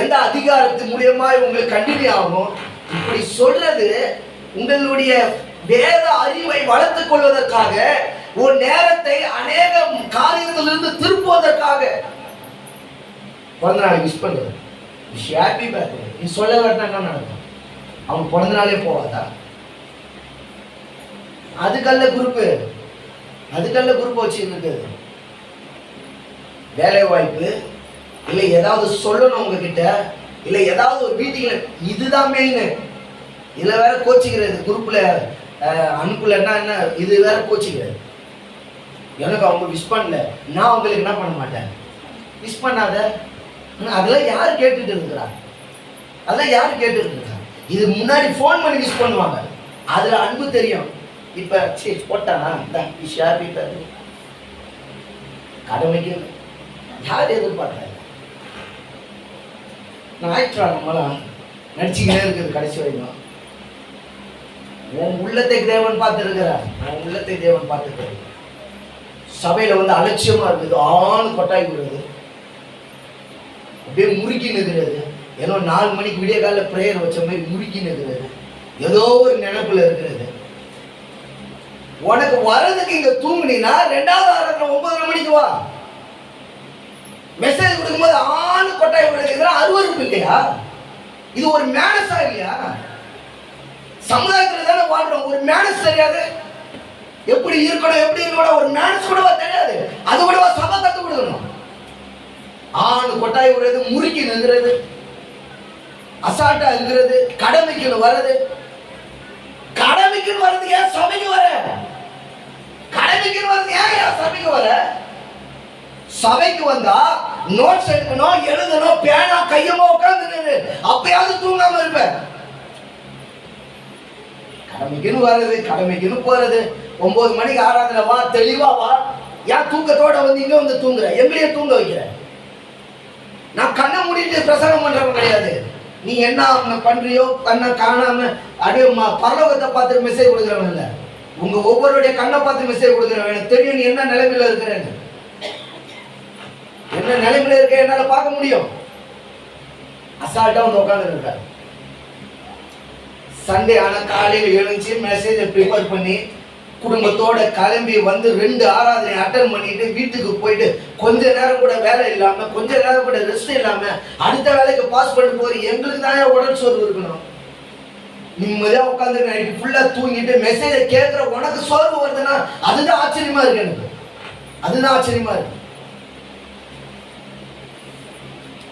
எந்த அதிகாரத்து மூலியமா உங்களுக்கு கண்டினியூ ஆகும், இப்படி சொல்றது உங்களுடைய வேத அறிவை வளர்த்துக் கொள்வதற்காக, ஒரு நேரத்தை அநேக காரியத்திலிருந்து திருப்புவதற்காக. பிறந்த நாள் விஷ் பண்றது, ஹாப்பி பர்த்டே நீ சொல்ல வேண்டாம், என்ன நடக்கும்? அவன் பிறந்த நாளே போவாதா? அதுக்கல்ல குரூப் வச்சு இருக்குது. வேலை வாய்ப்பு இல்லை, ஏதாவது சொல்லணும் உங்ககிட்ட, இல்ல ஏதாவது ஒரு மீட்டிங்ல இதுதான் மெயின். இதுல வேற கோச்சிக்கிறது, குரூப்ல அனுப்புலன்னா என்ன இது வேற கோச்சிக்கிறது. எனக்கு அவங்க விஷ் பண்ணல, நான் அவங்களுக்கு என்ன பண்ண மாட்டேன், விஷ் பண்ணாத. அதெல்லாம் யார் கேட்டுட்டு இருக்கிறா? அதெல்லாம் யார் கேட்டுட்டு இருக்கா? இது முன்னாடி ஃபோன் பண்ணி விஷ் பண்ணுவாங்க, அதுல அன்பு தெரியும். இப்ப சரி போட்டானா கடமைக்கு யார் எதிர்பார்த்தாங்க? நான் ஆயிடுச்சா நம்மளாம் நடிச்சுக்கிட்டே இருக்குது கடைசி வரைக்கும். உன் உள்ளத்தை தேவன் பார்த்து இருக்கிறார், உன் உள்ளத்தை தேவன் பார்த்துக்கிறார். சபையில வந்து அலட்சியமா இருக்குது, ஆண் கொட்டாய் விடுறது, அப்படியே முறுக்கி நிற்கிறது. ஏதோ 4 மணிக்கு விடிய காலையில் பிரேயர் வச்ச மாதிரி முறுக்கி நிற்கிறது, ஏதோ ஒரு நினைப்புல இருக்கிறது. உனக்கு வர்றதுக்கு இங்க தூங்குனீங்கன்னா 2வது ஆராதனை 9:30 மணிக்கு வா. மெசேஜ் கொடுக்கும்போது ஆணு கொட்டாய் விடுறது அருவருப்பு இல்லையா? இது ஒரு மேனஸா இல்லையா? சமுதாயத்துல தானே வாழ்றோம், ஒரு மேனஸ் தெரியாது. எப்படி இருக்கணும் ஒரு மேனஸ் கூடவா தெரியாது? அது கூடவா சபை கத்து கொடுக்கணும்? ஆணு கொட்டாய் விடுறது, முறுக்கி நிற்கிறது, அசால்ட்டா இருக்கிறது, கடமைக்குன்னு வர்றது. கடமைக்குன்னு வர்றது ஏன் சபைக்கு வர? கடமைக்குன்னு வர்றது ஏன் சபைக்கு வர? சபைக்கு வந்தா நோட்ஸ் எடுக்கணும், எழுதணும், பேனா கையமா உட்கார்ந்து அப்பயாவது தூங்காம இருப்ப. கடமைக்குன்னு வர்றது, கடமைக்குன்னு போறது. 9 மணிக்கு ஆராதனை வா, தெளிவா வா. ஏன் தூக்கத்தோட வந்து இங்க வந்து தூங்குற? எங்களையே தூங்க வைக்கிற. நான் கண்ணை மூடிட்டு பிரசங்கம் பண்றவங்க கிடையாது. நீ என்ன பண்றியோ கண்ணை காணாம அப்படியே பரலோகத்தை பார்த்துட்டு மெசேஜ் கொடுக்குறவன் இல்ல. உங்க ஒவ்வொருடைய கண்ணை பார்த்து மெசேஜ் கொடுக்குறவன். எனக்கு தெரியும் நீ என்ன நிலைமையில இருக்கிறேன்னு. என்ன நிலைமையில இருக்க என்னால பார்க்க முடியும். அசால்ட்டா வந்து உட்கார்ந்து இருக்க. சண்டே ஆனா காலையில் எழுந்துச்சு மெசேஜை ப்ரிப்பேர் பண்ணி குடும்பத்தோட கிளம்பி வந்து 2 ஆராதனை அட்டன் பண்ணிட்டு வீட்டுக்கு போயிட்டு கொஞ்ச நேரம் கூட வேலை இல்லாம, கொஞ்ச நேரம் கூட ரெஸ்ட் இல்லாம அடுத்த வேலைக்கு பாஸ் பண்ணி போய் எங்களுக்கு தான் உடல் சோர்வு இருக்கணும். நிம்மதியா உட்காந்து நைட்டு ஃபுல்லா தூங்கிட்டு மெசேஜை கேட்கிற உனக்கு சோர்வு வருதுன்னா அதுதான் ஆச்சரியமா இருக்கு. எனக்கு அதுதான் ஆச்சரியமா இருக்கு.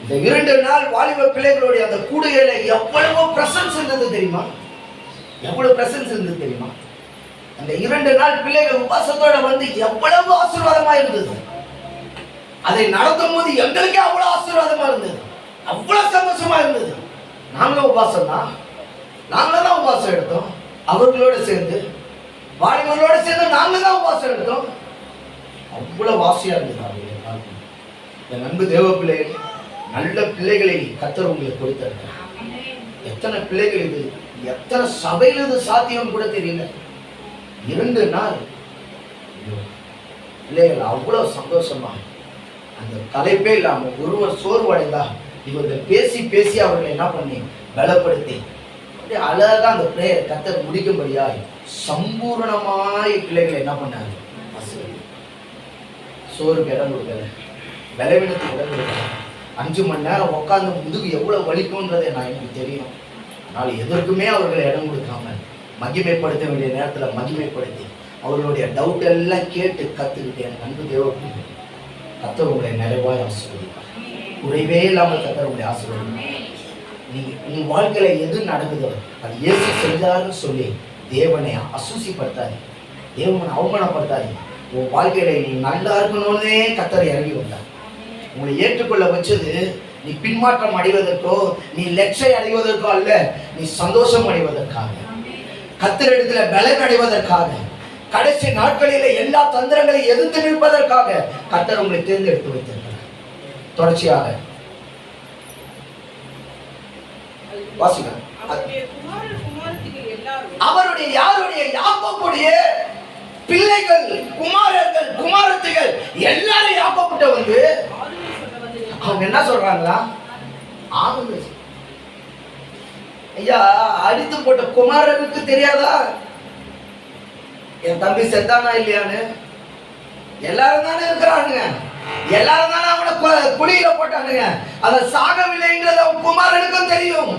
இந்த 2 நாள் வாலிப பிள்ளைகளுடைய அந்த கூடுகையில எவ்வளவோ பிரசன்ஸ் இருந்தது தெரியுமா? எவ்வளவு பிரசன்ஸ் இருந்தது தெரியுமா? அந்த 2 நாள் பிள்ளைகள் உபாசத்தோட வந்து எவ்வளவு ஆசீர்வாதமா இருந்தது. அதை நடத்தும் போது எங்களுக்கே அவ்வளவு ஆசீர்வாதமா இருந்தது, அவ்வளவு சந்தோஷமா இருந்தது. நாங்களும் உபாசம் தான், நாங்களும் தான் உபாசம் எடுத்தோம். அவர்களோட சேர்ந்து வாலிபர்களோட சேர்ந்து நாங்களும் தான் உபாசம் எடுத்தோம். அவ்வளவு வாசியா இருந்தது. என் அன்பு தேவ பிள்ளைகள், நல்ல பிள்ளைகளை கர்த்தர் உங்களுக்கு கொடுத்திருக்கிறார். எத்தனை பிள்ளைகள் இது, எத்தனை சபையில் இது சாத்தியம் கூட தெரியல. 2 நாள் பிள்ளைகள் அவ்வளவு சந்தோஷமா, அந்த தலைப்பே இல்லாம ஒருவர் சோர்வடைந்தா இவர்கள் பேசி பேசி அவர்களை என்ன பண்ணி பலப்படுத்தி அப்படியே அழகா அந்த பிரேயர் கர்த்தர் முடிக்கும்படியாய் சம்பூர்ணமாய் பிள்ளைகளை என்ன பண்ணாங்க. சோறுக்கு இடம் கொடுக்கல, பலவீனத்துக்கு இடம் கொடுக்கல. 5 மணி நேரம் உட்காந்து முதுகு எவ்வளவு வலிக்கும்ன்றது எனக்கு தெரியும். ஆனால் எதற்குமே அவர்களை இடம் கொடுக்காம மகிமைப்படுத்த வேண்டிய நேரத்தில் மகிமைப்படுத்தி அவர்களுடைய டவுட் எல்லாம் கேட்டு கத்துக்கிட்டு எனக்கு அன்பு தேவைப்படுது. கர்த்தர் உங்களை நிறைவாய் ஆசீர்வதிப்பார். குறைவே இல்லாமல் கர்த்தர் உங்களை ஆசீர்வதிப்பார். நீ வாழ்க்கையில எது நடக்குதோ அது இயேசு செஞ்சாருன்னு சொல்லி தேவனை அசூசிப்படுத்தாது, தேவனை அவமானப்படுத்தாது. உன் வாழ்க்கையில நீ நல்லா இருக்கணும்னே கர்த்தர் இறங்கி வந்தார். உங்களை ஏற்றுக்கொள்ள வச்சது நீ பின்மாற்றம் அடைவதற்கோ நீ லட்சை அடைவதற்கோ அல்ல, நீ சந்தோஷம் அடைவதற்காக, கர்த்தரிடத்துல பலன் அடைவதற்காக, கடைசி நாட்களில எல்லா தந்திரங்களையும் எதிர்த்து நிற்பதற்காக கர்த்தர் உங்களை தேர்ந்தெடுத்து வைத்திருக்கிறார். தொடர்ச்சியாக வாசிங்க. அவருடைய யாருடைய யாக்கோபுடைய பிள்ளைகள், குமாரர்கள், குமாரத்திகள் எல்லாரும் யாக்கோபிட்ட வந்து அவங்க என்ன சொல்றாங்களா? ஐயா, அடித்து போட்ட குமாரனுக்கு தெரியாதா என் தம்பி செத்தானா இல்லையான்னு? எல்லாரும் தானே இருக்கிறானுங்க, எல்லாரும் தானே அவனை குழியில போட்டானுங்க. அதை சாகவில்லைங்கிறது அவன் குமாரனுக்கும் தெரியும்,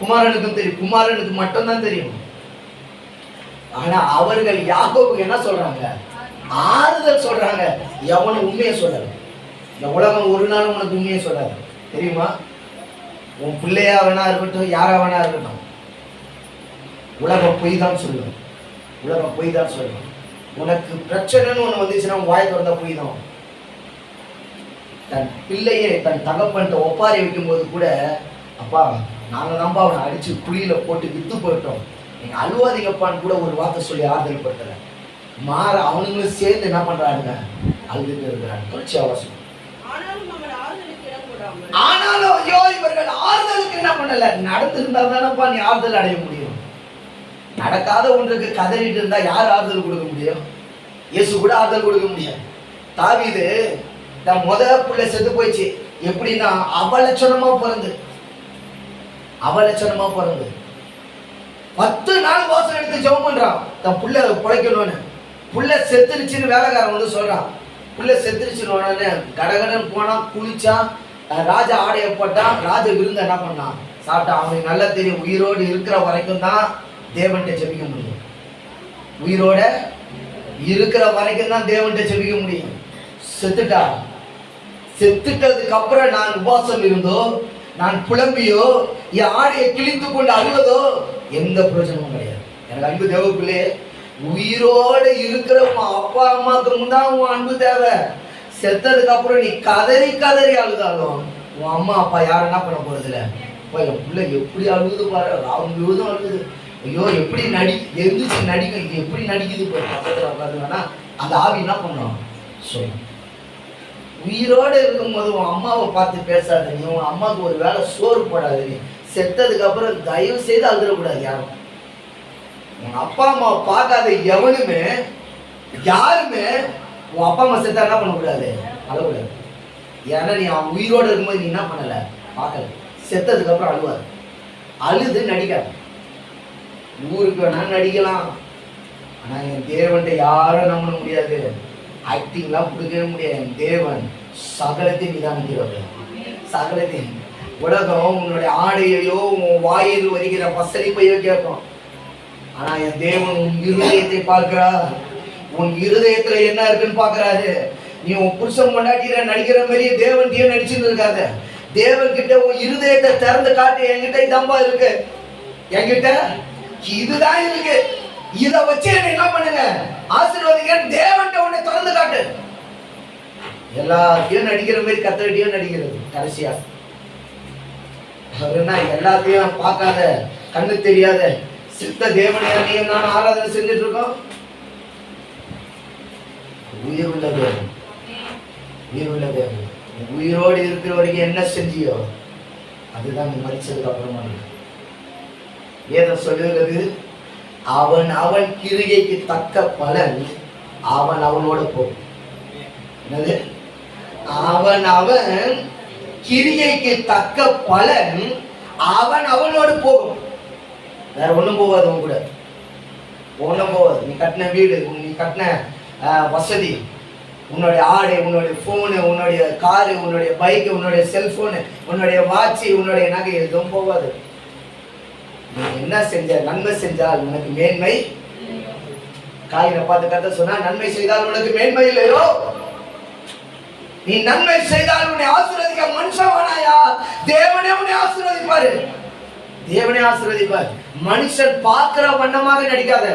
குமாரனுக்கும் தெரியும், குமாரனுக்கு மட்டும்தான் தெரியும். ஆனா அவர்கள் யாக்கோபுக்கு என்ன சொல்றாங்க? ஆறுதல் சொல்றாங்க. எவனும் உண்மையை சொல்லல. இந்த உலகம் ஒரு நாள் உனக்கு உண்மையை சொல்லாது தெரியுமா? உன் பிள்ளையா வேணா இருக்கட்டும், யாரா வேணா இருக்கட்டும், உலகம் பொய் தான் சொல்லுவேன். உலகம் பொய் தான் சொல்லுவேன். உனக்கு பிரச்சனைன்னு ஒண்ணு வந்துச்சுன்னா வாய் திறந்தா பொய் தான். தன் பிள்ளையை தன் தகப்பன்ட்ட ஒப்பாரி வைக்கும் போது கூட, அப்பா நாங்க தான்ப்பா அவனை அடிச்சு குழியில போட்டு வித்து போயிட்டோம், நீங்க அழுவாதீங்கப்பான்னு கூட ஒரு வார்த்தை சொல்லி ஆறுதல் படுத்தல. மாற அவனுங்களும் சேர்ந்து என்ன பண்றாங்க, அழுதுட்டு இருக்கிறாங்க. தொடர்ச்சி அவசியம். ஆனாலும் ஐயோ இவர்கள் ஆறுதலுக்கு என்ன பண்ணல, நடந்திருந்தா தானப்பா நீ ஆறுதல் அடைய முடியும். நடக்காத ஒன்றுக்கு கதறிட்டு இருந்தா யார் ஆறுதல் கொடுக்க முடியும்? இயேசு கூட ஆறுதல் கொடுக்க முடியாது. தாவீது தன் முதல் பிள்ளை செத்து போயிடுச்சு. எப்படின்னா அவலட்சணமா பிறந்து 10 நாள் வாசல் எடுத்து ஜெபம் பண்றான் தன் புள்ள பிழைக்கணும்னு. புள்ள செத்துருச்சுன்னு வேலைக்காரன் வந்து சொல்றான். புள்ள செத்துருச்சுன்னு கடகடன் போனா, குளிச்சான், ராஜா ஆடைய போட்டான், ராஜ விருந்து என்ன பண்ணான், சாப்பிட்டான். அவனுக்கு நல்லா தெரியும் உயிரோடு இருக்கிற வரைக்கும் தான் தேவன்கிட்ட ஜெபிக்க முடியும். உயிரோட இருக்கிற வரைக்கும் தான் தேவன்கிட்ட ஜெபிக்க முடியும். செத்துட்டதுக்கு அப்புறம் நான் உபாசம் இருந்தோ, நான் புலம்பியோ, என் ஆடையை கிழித்து கொண்டு அழுவதோ எந்த பிரயோஜனமும் கிடையாது. எனக்கு அன்பு தேவ பிள்ளையே, உயிரோடு இருக்கிற அப்பா அம்மாவுக்கு முன்னாடி உன் அன்பு தேவை. செத்ததுக்கு அப்புறம் நீ கதறி கதறி அழுதாலும் உன் அம்மா அப்பா யாரும் என்ன பண்ண போறது இல்லை. என் பிள்ளை எப்படி அழுகுது பாரு, அவங்க விழுதும் அழுகுது, ஐயோ எப்படி எந்திரிச்சு நடிக்கும், இது எப்படி நடிக்குது பாரு, பக்கத்தில் உட்காந்துனா அந்த ஆவி என்ன பண்ணும் சொல்லும். உயிரோடு இருக்கும்போது உன் அம்மாவை பார்த்து பேசாத நீ, உன் அம்மாவுக்கு ஒரு வேளை சோறு போடாது நீ. செத்ததுக்கு அப்புறம் தயவு செய்து அழுதுடக்கூடாது யாரும். உன் அப்பா அம்மாவை பார்க்காத எவனுமே யாருமே உன் அப்பா அம்மா செத்தா என்ன பண்ணக்கூடாது, அழக்கூடாது. ஏன்னா நீ அவன் உயிரோடு இருக்கும்போது நீ என்ன பண்ணல, பார்க்கல. செத்ததுக்கு அப்புறம் அழுவாது. அழுது நடிக்காது. ஊருக்கு வேணா நடிக்கலாம், ஆனா என் தேவன்கிட்ட யாரும் நம்ப முடியாது, ஆக்டிங்லாம் கொடுக்கவே முடியாது. என் தேவன் சகலத்தையும் நிதானிக்கிறவர். சகலத்தையும். உலகம் உன்னுடைய ஆடையையோ உன் வாயில் வருகிற பசலிப்பையோ கேட்கும். ஆனா என் தேவன் உன் இருதயத்தை பார்க்கிறார். உன் இருதயத்துல என்ன இருக்குன்னு பாக்குறாரு. நீ உன் புருஷன் கொண்டாட்டிற நடிக்கிற மாதிரியே தேவன்கிட்டயே நடிச்சுட்டு இருக்காத. தேவன் கிட்ட உன் இருதயத்தை திறந்து காட்டு. என்கிட்ட இதம்பா இருக்கு, என்கிட்ட இதுதான் இருக்கு, இதை வச்சு என்ன பண்ணுங்க, ஆசீர்வாதிங்க. தேவன்கிட்ட உன்னை திறந்து காட்டு. எல்லாத்தையும் நடிக்கிற மாதிரி கத்தடியும் நடிக்கிறது. கடைசியா அவருன்னா எல்லாத்தையும் பார்க்காத, கண்ணு தெரியாத சித்த தேவனையும் நான் ஆராதனை செஞ்சுட்டு இருக்கோம். உயிர் உள்ள தேவன், உயிர் உள்ள தேவன். உயிரோடு இருக்கிற வரைக்கும் என்ன செஞ்சியோ அதுதான் நீ மரிச்சதுக்கு அப்புறமா. வேதம் சொல்லுகிறது, அவன் அவன் கிரியைக்கு தக்க பலன் அவன் அவனோட போகும். என்னது? அவன் அவன் கிரியைக்கு தக்க பலன் அவன் அவனோடு போகும். வேற ஒண்ணும் போகாது. உன் கூட ஒண்ணும் போகாது. நீ கட்டின வீடு, நீ கட்டின வசதி, உன்னுடைய ஆடை, உன்னுடைய போனு, உன்னுடைய காரு, உன்னுடைய பைக்கு, உன்னுடைய செல்போனு, உன்னுடைய வாட்சி, உன்னுடைய நகை எதுவும் போகாது. நீ என்ன செஞ்ச, நன்மை செஞ்சால் உனக்கு மேன்மை. காயினை பார்த்து கத்த சொன்னா, நன்மை செய்தால் உனக்கு மேன்மை இல்லையோ. நீ நன்மை செய்தால் உன்னை ஆசீர்வதிக்க மனுஷன் வேணாயா, தேவனே உன்னை ஆசீர்வதிப்பாரு. தேவனே ஆசீர்வதிப்பார். மனுஷன் பார்க்கிற வண்ணமாக நடிக்காத.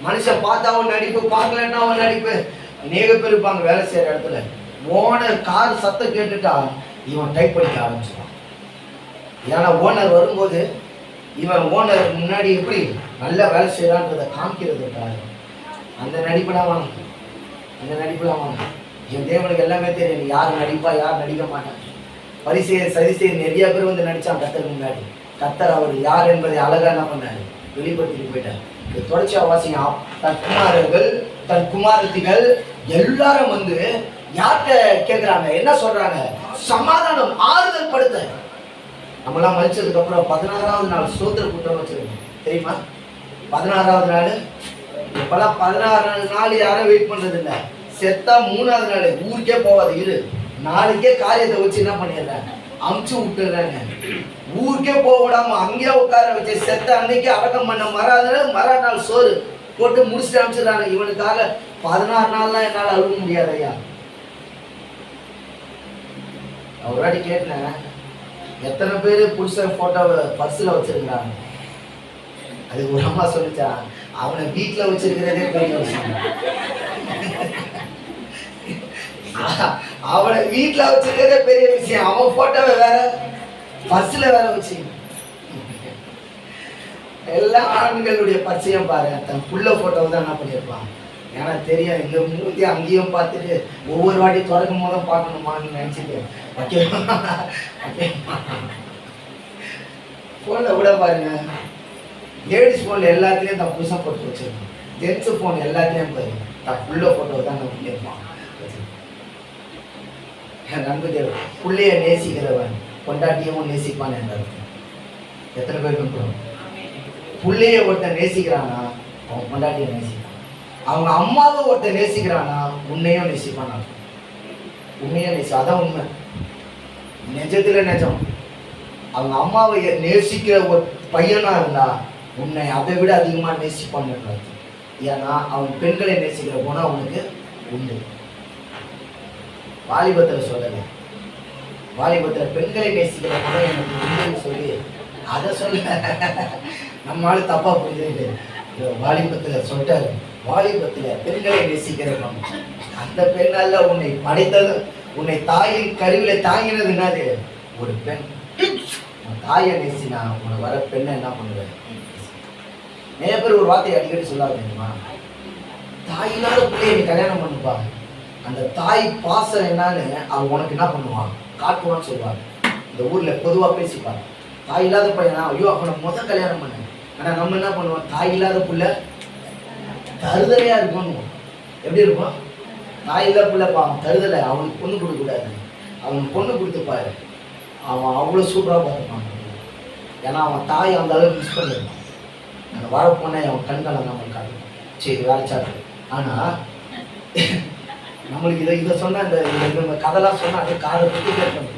மனுஷன் பார்த்தா அவன் நடிப்பு, பார்க்கலன்னா அவன் நடிப்பு. அநேக பேர் இருப்பாங்க வேலை செய்யற இடத்துல, ஓனர் கார் சத்தம் கேட்டுட்டா இவன் டைப் படிக்க ஆரம்பிச்சிடான். ஏன்னா ஓனர் வரும்போது இவன் ஓனர் முன்னாடி எப்படி நல்லா வேலை செய்யறான்றதை காமிக்கிறது. அந்த நடிப்புலாம் வாங்க, அந்த நடிப்புலாம் வாங்க. என் தேவனுக்கு எல்லாமே தெரியும் யார் நடிப்பா யார் நடிக்க மாட்டான். பரிசெயர் சதிசெயர் நிறைய பேர் வந்து நடிச்சான் கர்த்தருக்கு முன்னாடி. கர்த்தர் அவர் யார் என்பதை அழகா என்ன பண்ணாரு, வெளிப்படுத்திட்டு போயிட்டார். தொடர்ச்சியா வாசிங்க. தன் குமாரர்கள் தன் குமாரத்திகள் எல்லாரும் வந்து யார்கிட்ட கேட்கிறாங்க, என்ன சொல்றாங்க, சமாதானம் ஆறுதல் படுத்த. நம்மளாம் மதிச்சதுக்கு அப்புறம் 16வது நாள் சோத்திர கூட்டம் வச்சிருக்கோம் தெரியுமா? 16வது நாள். இப்பெல்லாம் 16 நாள் யாரும் வெயிட் பண்றது இல்லை. செத்தா 3வது நாள் ஊருக்கே போவாது. இரு நாளைக்கே காரியத்தை வச்சு என்ன பண்ணிடுறாங்க, அமுச்சு விட்டுறாங்க. ஊருக்கே போக விடாம அங்கேயே உட்கார வச்சு செத்த அன்னைக்கு அடக்கம் பண்ண மறுநாள் சோறு போட்டு முடிச்சுட்டு அனுப்பிச்சிடுறாங்க. இவனுக்காக 16 நாள்லாம் என்னால் அழுக முடியாது ஐயா. ஒரு வாட்டி கேட்டேன், எத்தனை பேர் புருஷன் போட்டோவை பர்ஸில் வச்சிருக்கிறாங்க? அதுக்கு ஒரு அம்மா சொல்லிச்சா, அவனை வீட்டில் வச்சிருக்கிறதே பெரிய விஷயம். அவனை வீட்டில் வச்சிருக்கிறதே பெரிய விஷயம். அவன் போட்டோவை வேற பர்ஸில் வேற வச்சு. எல்லா ஆண்களுடைய பரிச்சயம் பாருங்க, தன் புள்ள போட்டோவை தான் என்ன பண்ணியிருப்பான். ஏன்னா தெரியும், இந்த மூர்த்தி அங்கேயும் பார்த்துட்டு ஒவ்வொரு வாட்டி திறக்கும் போதும் பார்க்கணுமான்னு நினைச்சிட்டு போன்ல விட பாருங்க. லேடிஸ் போன்ல எல்லாத்துலேயும் தன் புதுசாக போட்டு வச்சிருக்கோம். ஜென்ஸ் போன் எல்லாத்துலேயும் பாருங்க தன் புள்ள போட்டோ தான் நம்ம பண்ணியிருப்பான். என் நண்பு தேவை புள்ளைய நேசிக்கிறவன் கொண்டாட்டியவும் நேசிப்பான் என்றார். எத்தனை பேர் இருக்கிறோம்? புள்ளைய ஒருத்தன் நேசிக்கிறானா அவன் கொண்டாட்டிய நேசிப்பான். அவங்க அம்மாவை ஒருத்தன் நேசிக்கிறானா உன்னையும் நேசிப்பான். உன்னையும் நேசி, அதான் உண்மை. நிஜத்துல நிஜம். அவங்க அம்மாவை நேசிக்கிற ஒரு பையனா இருந்தா உன்னை அதை விட அதிகமா நேசிப்பான்னு. ஏன்னா அவன் பெண்களை நேசிக்கிற போனா அவனுக்கு உண்டு. வாலிபத்துல சொல்லலை, வாலிபத்துல பெண்களை நேசிக்கிற போனா எனக்கு உண்டுன்னு சொல்லி அதை சொல்ல நம்மளால தப்பா புரிஞ்சுட்டு வாலிபத்துல சொல்லிட்டாரு. வாலிபத்துல பெண்களை நேசிக்கிறவன் அந்த பெண்ணால உன்னை படைத்தது, உன்னை தாயின் கருவில தாங்கினது என்னது? ஒரு பெண். தாயை நேசினா உனக்கு வர பெண்ணை என்ன பண்ணுவேன்? நிறைய பேர் ஒரு வார்த்தையை அடிக்கடி சொல்லாது தெரியுமா? தாயில்லாத பிள்ளைய நீ கல்யாணம் பண்ணுப்பா, அந்த தாய் பாசம் என்னன்னு அவன் உனக்கு என்ன பண்ணுவான் காட்டுவான்னு சொல்லுவாங்க. இந்த ஊர்ல பொதுவா பேசிப்பாங்க. தாய் இல்லாத பையனா ஐயோ அவனை கல்யாணம் பண்ண. ஆனா நம்ம என்ன பண்ணுவோம்? தாய் இல்லாத புள்ள தருதலையா இருக்கணும். எப்படி இருக்கும்? தாய் இல்லாத புள்ள பாவம் தருதலை, அவனுக்கு பொண்ணு கொடுக்க கூடாது. அவனுக்கு பொண்ணு கொடுத்துப்பாரு, அவன் அவ்வளோ சூப்பராக பார்த்துப்பான். ஏன்னா அவன் தாய் அந்த அளவுக்கு மிஸ் பண்ணியிருப்பான். அந்த வாழப்போனே அவன் கண்களை நம்ம காட்டும். சரி வேலைச்சாரு. ஆனா நம்மளுக்கு இதை சொன்னா இந்த கதைலாம் சொன்னா அது காரணத்துக்கு கேட்கணும்.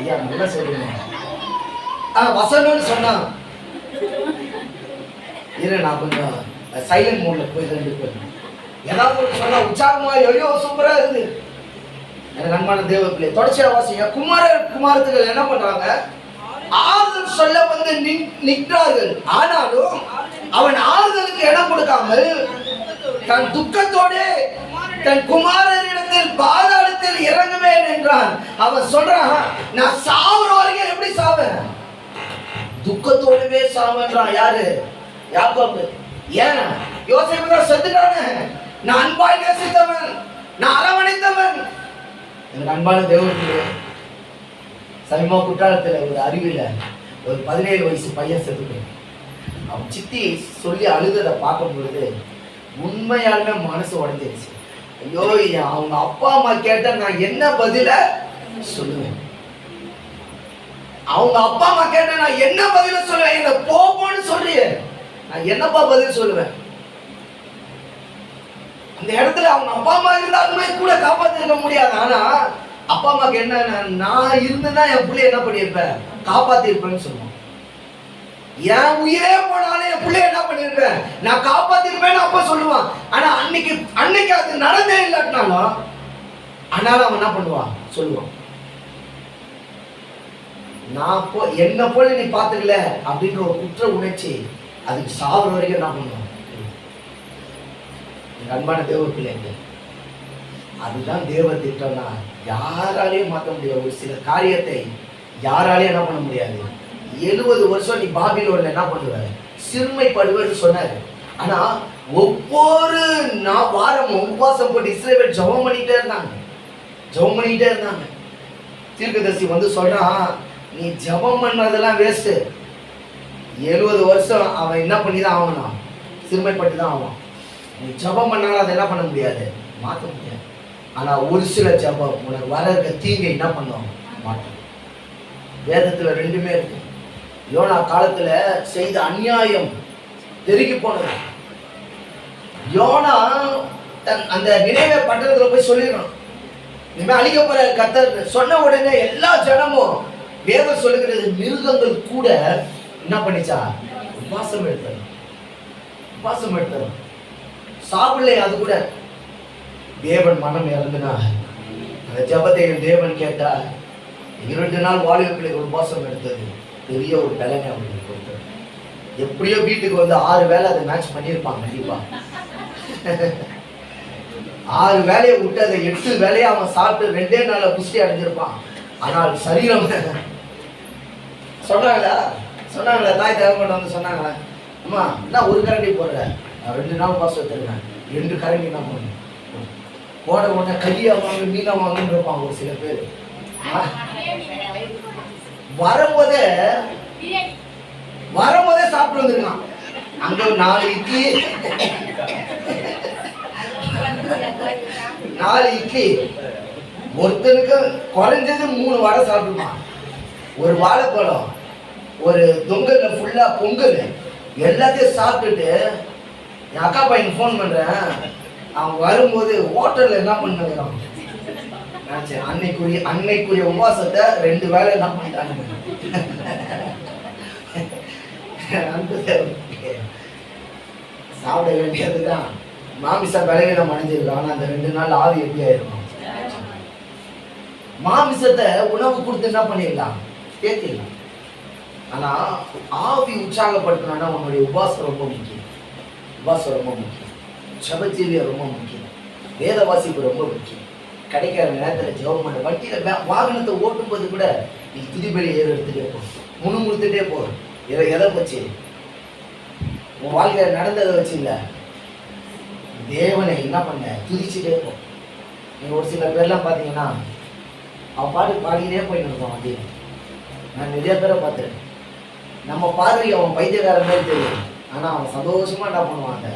ஐயா நல்லா சொல்லுங்க. வசனம்னு சொன்னா இரு, நான் கொஞ்சம் சைலண்ட் மோட்ல போய் போயிருந்தேன். ஏதாவது ஒரு சொன்னா உற்சாகமா எவ்வளோ சூப்பரா இருக்குது. எனக்கு அன்பான தேவ பிள்ளை தொடர்ச்சியா வாசிங்க. குமாரத்துகள் என்ன பண்றாங்க? ஆறுதல் சொல்ல வந்து நிற்கிறார்கள். ஆனாலும் அவன் ஆறுதலுக்கு இடம் கொடுக்காமல் தன் துக்கத்தோடு தன் குமாரனிடத்தில் பாதாளத்தில் இறங்குவேன் என்றான். அவன் சொல்றான், நான் சாவுற வரைக்கும் எப்படி சாவேன்? துக்கத்தோடவே சாவன்றான். யாரு? யாக்கோபு. ஏன்? யோசேப்பு தான் செத்துட்டானே. நான் அன்பாய் நேசித்தவன், நான் அரவணைத்தவன். எனக்கு அன்பான தேவனுக்கு சமீப குற்றாலத்தில் ஒரு அறிவில ஒரு 17 வயசு பையன் செத்துட்டேன். அவன் சித்தி சொல்லி அழுததை பார்க்கும் பொழுது உண்மையாலுமே மனசு உடஞ்சிருச்சு. ஐயோ, அவங்க அப்பா அம்மா கேட்ட நான் என்ன பதில சொல்லுவேன்? அவங்க அப்பா அம்மா கேட்ட நான் என்ன பதில சொல்லுவேன்? என்ன போன்னு சொல்றியே, நான் என்னப்பா பதில் சொல்லுவேன்? அந்த இடத்துல அவங்க அப்பா அம்மா இருந்தாலுமே கூட காப்பாத்திருக்க முடியாது. ஆனா அப்பா அம்மாக்கு என்ன, நான் இருந்துன்னா என் பிள்ளை என்ன பண்ணியிருப்பேன்? காப்பாத்திருப்பேன்னு சொல்லுவான். என் உயிரே போனாலும் என் பிள்ளை என்ன பண்ணிருப்பேன்? நான் காப்பாத்திருப்பேன்னு அப்பா சொல்லுவான். ஆனா அன்னைக்கு அது நடந்தே இல்லாட்டினாலும் ஆனாலும் அவன் என்ன பண்ணுவான்? சொல்லுவான், நான் என்ன போல நீ பாத்துக்கல அப்படின்ற ஒரு குற்ற உணர்ச்சி அதுக்கு சாகுற வரைக்கும் என்ன பண்ணுவான்? அன்பான தேவ பிள்ளைங்க, அதுதான் தேவ திட்டம்னா யாராலையும் மாற்ற முடியாது. ஒரு சில காரியத்தை யாராலையும் என்ன பண்ண முடியாது. 70 வருஷம் நீ பாபிலோன்ல என்ன பண்ணுவ? சிறுமைப்படுவேன்னு சொன்னாரு. ஆனா ஒவ்வொரு வாரமும் உபவாசம் போட்டு இஸ்ரவேல் ஜெபம் பண்ணிட்டே இருந்தாங்க. தீர்க்கதரிசி வந்து சொல்றான், நீ ஜெபம் பண்ணதெல்லாம் வேஸ்ட். 70 வருஷம் அவன் என்ன பண்ணி தான் ஆகணும்? சிறுமைப்பட்டு தான் ஆகும். நீ ஜெபம் பண்ணாலும் அதை என்ன பண்ண முடியாது, மாற்ற முடியாது. ஆனா ஒரு சில ஜெபம் உனக்கு வர இருக்க தீங்கை என்ன பண்ணும்? மாற்றும். வேதத்துல ரெண்டுமே இருக்கு. யோனா காலத்துல செய்த அநியாயம் பெருகி போனது. யோனா அந்த நினைவே பட்டணத்துல போய் சொல்லிடணும், இனிமே அழிக்க போற கர்த்தர் சொன்ன உடனே எல்லா ஜனமும் வேதம் சொல்லுகிறது மிருகங்கள் கூட என்ன பண்ணிச்சா? உபாசம் எடுத்தது. சாப்பிடல. அது கூட தேவன் மனம் இறங்குனா அந்த ஜபத்தை தேவன் கேட்டா 2 நாள் வாலிப பிள்ளைகள் உபவாசம் எடுத்தது பெரிய ஒரு பலனை அவங்களுக்கு கொடுத்தது. எப்படியோ வீட்டுக்கு வந்து 6 வேளை அதை மேட்ச் பண்ணியிருப்பாங்க கண்டிப்பா. 6 வேலையை விட்டு அதை 8 வேலையை அவன் சாப்பிட்டு 2 நாள்ல புஷ்டி அடைஞ்சிருப்பான். ஆனால் சரீரம் சொன்னாங்களா தாய் தேவைப்பட்ட வந்து சொன்னாங்களா, அம்மா நான் ஒரு கரண்டி போடுறேன், நான் 2 நாள் பாசம் எடுத்துருக்கேன், 2 கரண்டி தான் போடணும். போட உடனே கையா வாங்க மீனா வாங்கன்னு இருப்பாங்க ஒரு சில பேர். வரும்போதே சாப்பிட்டு வந்துருக்கான். அங்க 4 இட்லி 4 இட்லி, ஒருத்தனுக்கு குறைஞ்சது 3 வடை சாப்பிட்டுப்பான், ஒரு வாழைப்பழம், ஒரு தொங்கல்ல ஃபுல்லா பொங்கல் எல்லாத்தையும் சாப்பிட்டுட்டு என் அக்கா பையனுக்கு ஃபோன் பண்றேன். அவன் வரும்போது ஹோட்டல்ல என்ன பண்ணுறான், அன்னைக்குரிய உபவாசத்தை 2 வேளை என்ன பண்ணிட்டாங்க. சாப்பிட வேண்டியதுதான். மாமிச பலவீனம் அடைஞ்சிருக்கான். ஆனா அந்த 2 நாள் ஆவி எப்படி ஆயிருக்கும். மாமிசத்தை உணவு கொடுத்து என்ன பண்ணிடலாம், கேட்கலாம். ஆனா ஆவி உற்சாகப்படுத்தணும்னா உன்னுடைய உபாசம் ரொம்ப முக்கியம். உபாசம் ரொம்ப முக்கியம், ஜெபஜீவியம் ரொம்ப முக்கியம், வேத வாசிப்பு ரொம்ப முக்கியம். கிடைக்கிற நேரத்தில் ஜெபம் பண்ண. வண்டியில வாகனத்தை ஓட்டும் போது கூட நீ துதிபலி ஏறு எடுத்துட்டே போ, முணுமுணுத்துட்டே போ. எதை வச்சு, உன் வாழ்க்கையில் நடந்ததை வச்சு இல்லை, தேவனை என்ன பண்ண துதிச்சுட்டே போ. நீங்க ஒரு சில பேர்லாம் பார்த்தீங்கன்னா அவன் பாடிக்கிட்டே போயின்னு இருப்பான் அப்படின்னு. நான் நிறைய பேரை பார்த்துருக்கேன். நம்ம பார்வை அவன் பைத்தியக்காரன் மாதிரி தெரியும், ஆனால் அவன் சந்தோஷமா என்ன பண்ணுவான், அந்த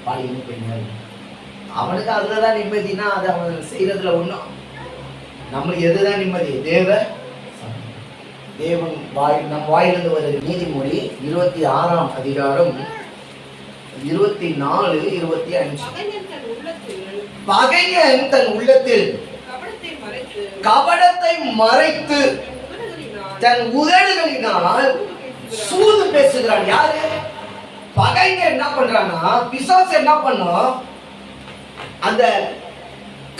பாடிக்கிட்டு போயின்னு. அவனுக்கு அதுல தான் நிம்மதினா அதை அவன் செய்யறதுல ஒன்றும். நம்மளுக்கு எதுதான் நிம்மதி, தேவன் நம் வாயிலிருந்து வருது. நீதிமொழி 26ஆம் அதிகாரம் 24, 25. பகைஞன் தன் உள்ளத்தில் கபடத்தை மறைத்து தன் உதடுகளினால் சூது பேசுகிறான். யாரு? பகைஞன் என்ன பண்றான்னா, பிசாசு என்ன பண்ணும், அந்த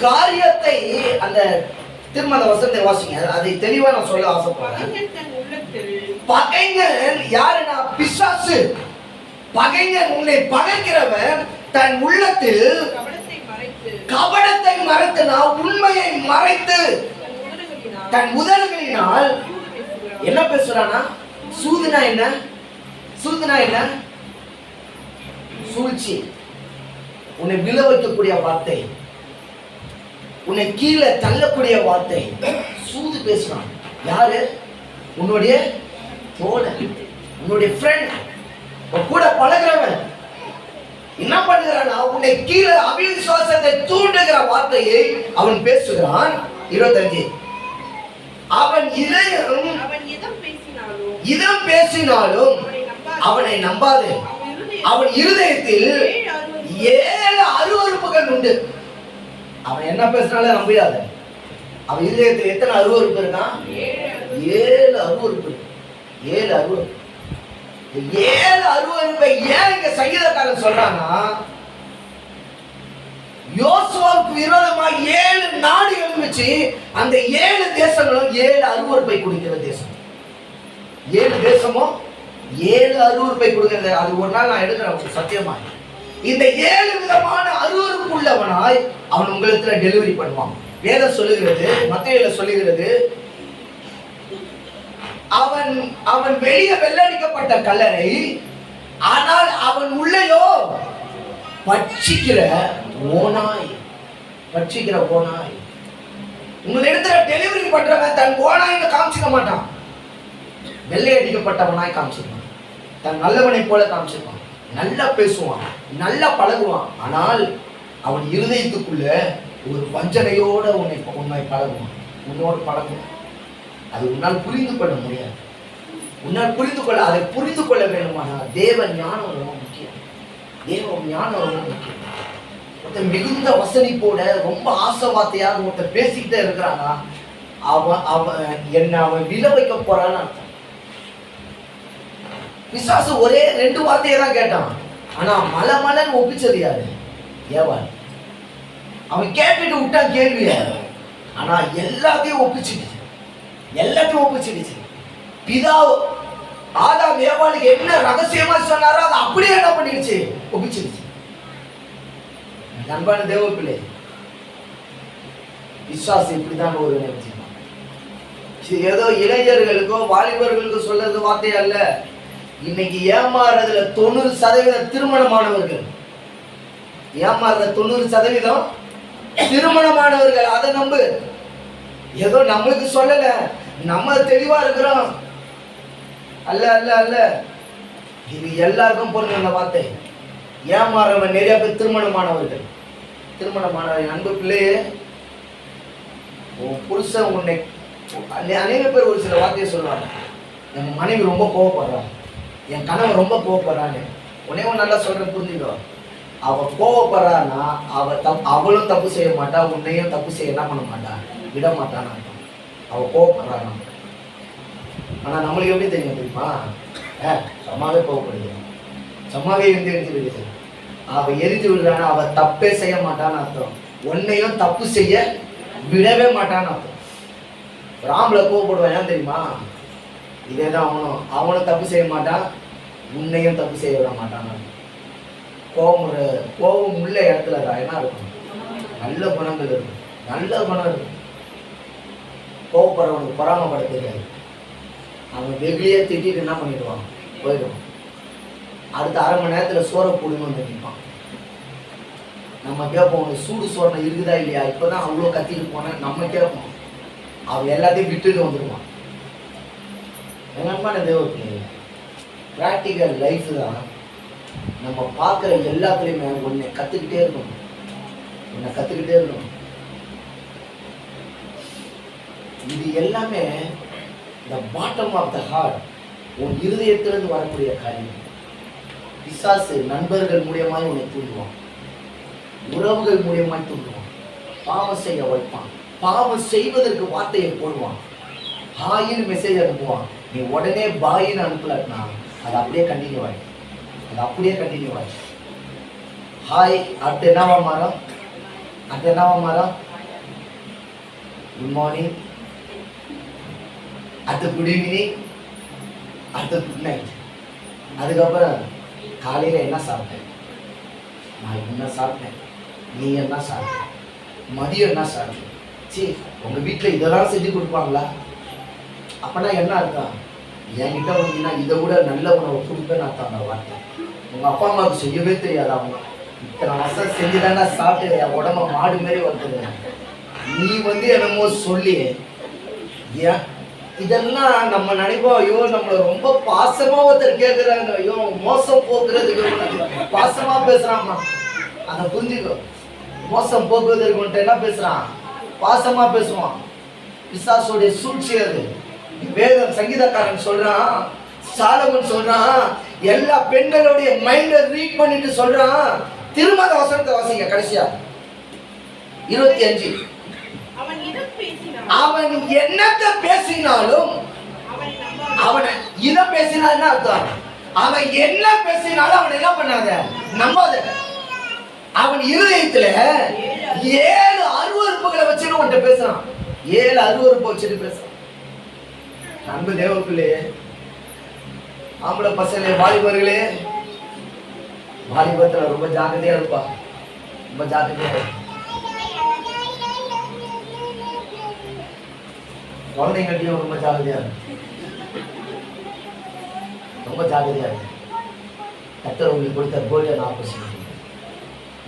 காரியத்தை, அந்த திருமண வசனத்தை வாசிங்க, அதை தெளிவா நான் சொல்ல ஆசைப்படுறேன். பகைஞன் யாருன்னா பிசாசு. பகைஞன் உன்னை பகைக்கிறவன் தன் உள்ளத்தில் கபடத்தை மறைத்துனா, உண்மையை மறைத்து தன் உதடுகளினால் என்ன பேசுறானா, சூதுனா என்ன, சூதுனா என்ன, சூழ்ச்சி, உன்னை விழ வைக்கக்கூடிய வார்த்தை, உன்னை கீழே தள்ளக்கூடிய வார்த்தை, சூது பேசுறான். யாரு? உன்னுடைய தோழன், உன்னுடைய ஃப்ரெண்ட், கூட பழகிறவன் என்ன பண்ணுகிறான், உன்னை கீழே அவிசுவாசத்தை தூண்டுகிற வார்த்தையை அவன் பேசுகிறான். 25, அவன் இதம் பேசினாலும் அவனை நம்பாது, அவன் இருதயத்தில் 7 அருவருப்புகள் உண்டு. அவன் என்ன பேசினாலும் நம்பிடாத. அவன் இருதயத்தில் எத்தனை அருவருப்பு இருக்கான்? 7 அருவருப்பு. 7 அருவருப்பு. 7 அருவருப்பை ஏன் இங்க சங்கீதக்காரன் சொல்றான்னா, யோசுவாவுக்கு விரோதமாக 7 நாடுகள் வச்சு அந்த 7 தேசங்களும் 7 அருவருப்பை கொடுக்கிற தேசம். 7 தேசமும் 7 அருவருப்பை கொடுக்கிறது. அது ஒரு நாள் நான் எடுக்கிறேன் சத்தியமா. இந்த 7 விதமான அருவருப்பு உள்ளவனாய் அவன் உங்களுக்கு டெலிவரி பண்ணுவான். வேதம் சொல்லுகிறது, மத்தேயுல சொல்லுகிறது, அவன் அவன் வெளியே வெள்ளடிக்கப்பட்ட கல்லறை, ஆனால் அவன் உள்ளேயோ பட்சிக்கிற ஓனாய். பட்சிக்கிற ஓனாய். உங்களை இடத்துல டெலிவரி பண்றவன் தன் ஓனாய்னு காமிச்சிக்க மாட்டான், வெள்ளை அடிக்கப்பட்டவனாய் காமிச்சிருப்பான். தன் நல்லவனை போல காமிச்சிருப்பான். நல்லா பேசுவான், நல்லா பழகுவான். ஆனால் அவன் இருதயத்துக்குள்ள ஒரு வஞ்சனையோட உன்னை பழகுவான், உன்னோடு பழகுவான். அது உன்னால் புரிந்து கொள்ள முடியாது. உன்னால் புரிந்து கொள்ள, அதை புரிந்து கொள்ள வேண்டுமானால் தேவ ஞானம் ரொம்ப முக்கியம். தேவ ஞானம் ரொம்ப முக்கியம். ஒருத்தர் மிகுந்த வசனிப்போட ரொம்ப ஆசவார்த்தையாக ஒருத்தர் பேசிக்கிட்டே இருக்கிறானா, அவன் விழ வைக்க போறான்னு அர்த்தம். பிசாசு ஒரே 2 வார்த்தையை தான் கேட்டான், ஆனா மலன்னு ஒப்பிச்சது யாரு? ஏவாள். அவன் கேட்டுட்டு விட்டான் கேள்விய, ஆனா எல்லாத்தையும் ஒப்பிச்சுட்டு, எல்லா எல்லாத்தையும் ஒப்பிச்சிடுச்சு. பிதா ஆதாம் ஏவாளுக்கு என்ன ரகசியமா சொன்னாரோ அதை அப்படியே என்ன பண்ணிடுச்சு, ஒப்பிச்சிடுச்சு. அன்பான தேவ பிள்ளை, விசுவாசம் இப்படிதான் ஒரு நினைச்சு ஏதோ இளைஞர்களுக்கோ வாலிபர்களுக்கோ சொல்றது வார்த்தை அல்ல. இன்னைக்கு ஏமாறுறதுல 90% திருமணமானவர்கள், ஏமாறுற 90% திருமணமானவர்கள். அதை நம்பு. ஏதோ நம்மளுக்கு சொல்லல, நம்ம தெளிவா இருக்கிறோம். அல்ல அல்ல அல்ல, இது எல்லாருக்கும் பொருள் அந்த வார்த்தை. ஏமாறவன் நிறைய பேர் திருமணமானவர்கள். திருமணமானவர்கள் அன்பு பிள்ளையே, புருஷன் உன்னை அநேக பேர் ஒரு சில வார்த்தையை சொல்லுவாங்க. என் மனைவி ரொம்ப கோவப்படுறான், என் கணவன் ரொம்ப கோவப்படுறான்னு. உன்னையும் நல்லா சொல்றேன், புரிஞ்சுக்கோ. அவ கோவப்படுறான்னா அவளும் தப்பு செய்ய மாட்டா, உன்னையும் தப்பு செய்ய என்ன பண்ண மாட்டா, விட மாட்டான்னு அர்த்தம். அவ கோவப்படுறான்னா. ஆனா நம்மளுக்கு எப்படி தெரியும் தெரியுமா? சும்மாவே கோவப்படுது, சும்மாவே எரிஞ்சு அவ எரிஞ்சு விடுறான்னா அவ தப்பே செய்ய மாட்டான்னு அர்த்தம். உன்னையும் தப்பு செய்ய விடவே மாட்டான்னு அர்த்தம். ராம்ல கோவப்படுவான், ஏன் தெரியுமா? இதேதான் அவனும் தப்பு செய்ய மாட்டான், உன்னையும் தப்பு செய்ய விட மாட்டான். கோபம் உள்ள இடத்துல தான் என்ன இருக்கும், நல்ல குணங்கள் இருக்கும், நல்ல குணம் இருக்கும். கோவப்படுறவனுக்கு பொறாமப்பட தெரியாது. அவன் வெகுளியே திட்டிட்டு என்ன பண்ணிடுவான், போயிடுவான். அடுத்த அரை மணி நேரத்தில் சோறை போடுன்னு வந்து நிற்பான். நம்ம கேட்போம், சூடு சோறனை இருக்குதா இல்லையா, இப்போதான் அவ்வளோ கத்திட்டு போனேன் நம்ம கேட்போம். அவன் எல்லாத்தையும் விட்டுட்டு வந்துடுவான். என்னமான தேவப்பிள்ளை, ப்ராக்டிக்கல் லைஃப் தான். நம்ம பார்க்குற எல்லாத்துலேயுமே உன்னை கற்றுக்கிட்டே இருக்கணும், உன்னை கற்றுக்கிட்டே இருக்கணும். இது எல்லாமே இந்த பாட்டம் ஆஃப் த ஹார்ட், உன் இருதயத்திலிருந்து வரக்கூடிய காரியம். பிசாசு நண்பர்கள் மூலியமாய் உன்னை தூண்டுவான், உறவுகள் மூலியமாய் தூண்டுவான், பாவம் செய்ய வைப்பான், பாவம் செய்வதற்கு வார்த்தையை போடுவான், ஹாயின்னு மெசேஜ் அனுப்புவான். நீ உடனே பாயின்னு அனுப்பலன்னா அது அப்படியே கண்டினியூ ஆகி, அது அப்படியே கண்டினியூ ஆகி. ஹாய் அடுத்து என்னவா மாறும், அடுத்து என்னவா மாறும், குட் மார்னிங், அடுத்து குட் ஈவினிங், அடுத்து குட் நைட். அதுக்கப்புறம் காலையில் என்ன சாப்பிட்டேன், நான் என்ன சாப்பிட்டேன், நீ என்ன சாப்பிட்ட, மதியம் என்ன சாப்பிட்டேன். சரி, உங்கள் வீட்டில் இதெல்லாம் செஞ்சு கொடுப்பாங்களா? அப்போனா என்ன அர்த்தம், என்கிட்ட வந்தீங்கன்னா இதை விட நல்ல உணவை கொடுப்பேன்னு அர்த்தம். அந்த வார்த்தை உங்கள் அப்பா அம்மாவுக்கு செய்யவே தெரியாது. அவங்க இத்தனை வருஷம் செஞ்சு தானே சாப்பிட்டு என் உடம்ப மாடு மாரி வந்துடு. நீ என்னமோ சொல்லி ஏன் இதெல்லாம் நம்ம நினைப்போம். ஐயோ நம்மளை ரொம்ப பாசமா ஒருத்தர் கேட்குறாங்க, ஐயோ மோசம் போக்குறதுக்கு பாசமா பேசுறாம்மா. அதை புரிஞ்சுக்கோ. மோசம் போக்குவதற்கு என்ன பேசுறான், பாசமா பேசுவான். பிசாசுடைய சூழ்ச்சி அது. வேதம் சங்கீதக்காரன் சொல்றான், சாலமன் சொல்றான், எல்லா பெண்களுடைய மைண்டை ரீட் பண்ணிட்டு சொல்றான். திருமண வசனத்தை வாசிங்க கடைசியா 25. அவன் என்னத்தை பேசினாலும், அவனை இதை பேசினா என்ன அர்த்தம், அவன் என்ன பேசினாலும் அவன் என்ன பண்ணாத, நம்பாத. அவன் இருதயத்துல 7 அருவருப்புகளை வச்சுட்டு உன்கிட்ட பேசுறான். 7 அருவருப்பை வச்சுட்டு பேசுறான். அன்பு தேவப்பிள்ளையே, ஆம்பளை பசங்களே, வாலிபர்களே, வாலிபத்துல ரொம்ப ஜாக்கிரதையா இருப்பா, ரொம்ப ஜாக்கிரதையா இருப்பா. குழந்தைங்கள்டையும் ரொம்ப ஜாக்கிரதையா இருக்கு, ரொம்ப ஜாக்கிரதையா இருக்கு. கர்த்தர் உங்களுக்கு கொடுத்த கோல்டன் ஆப்பர்ச்சுனிட்டி.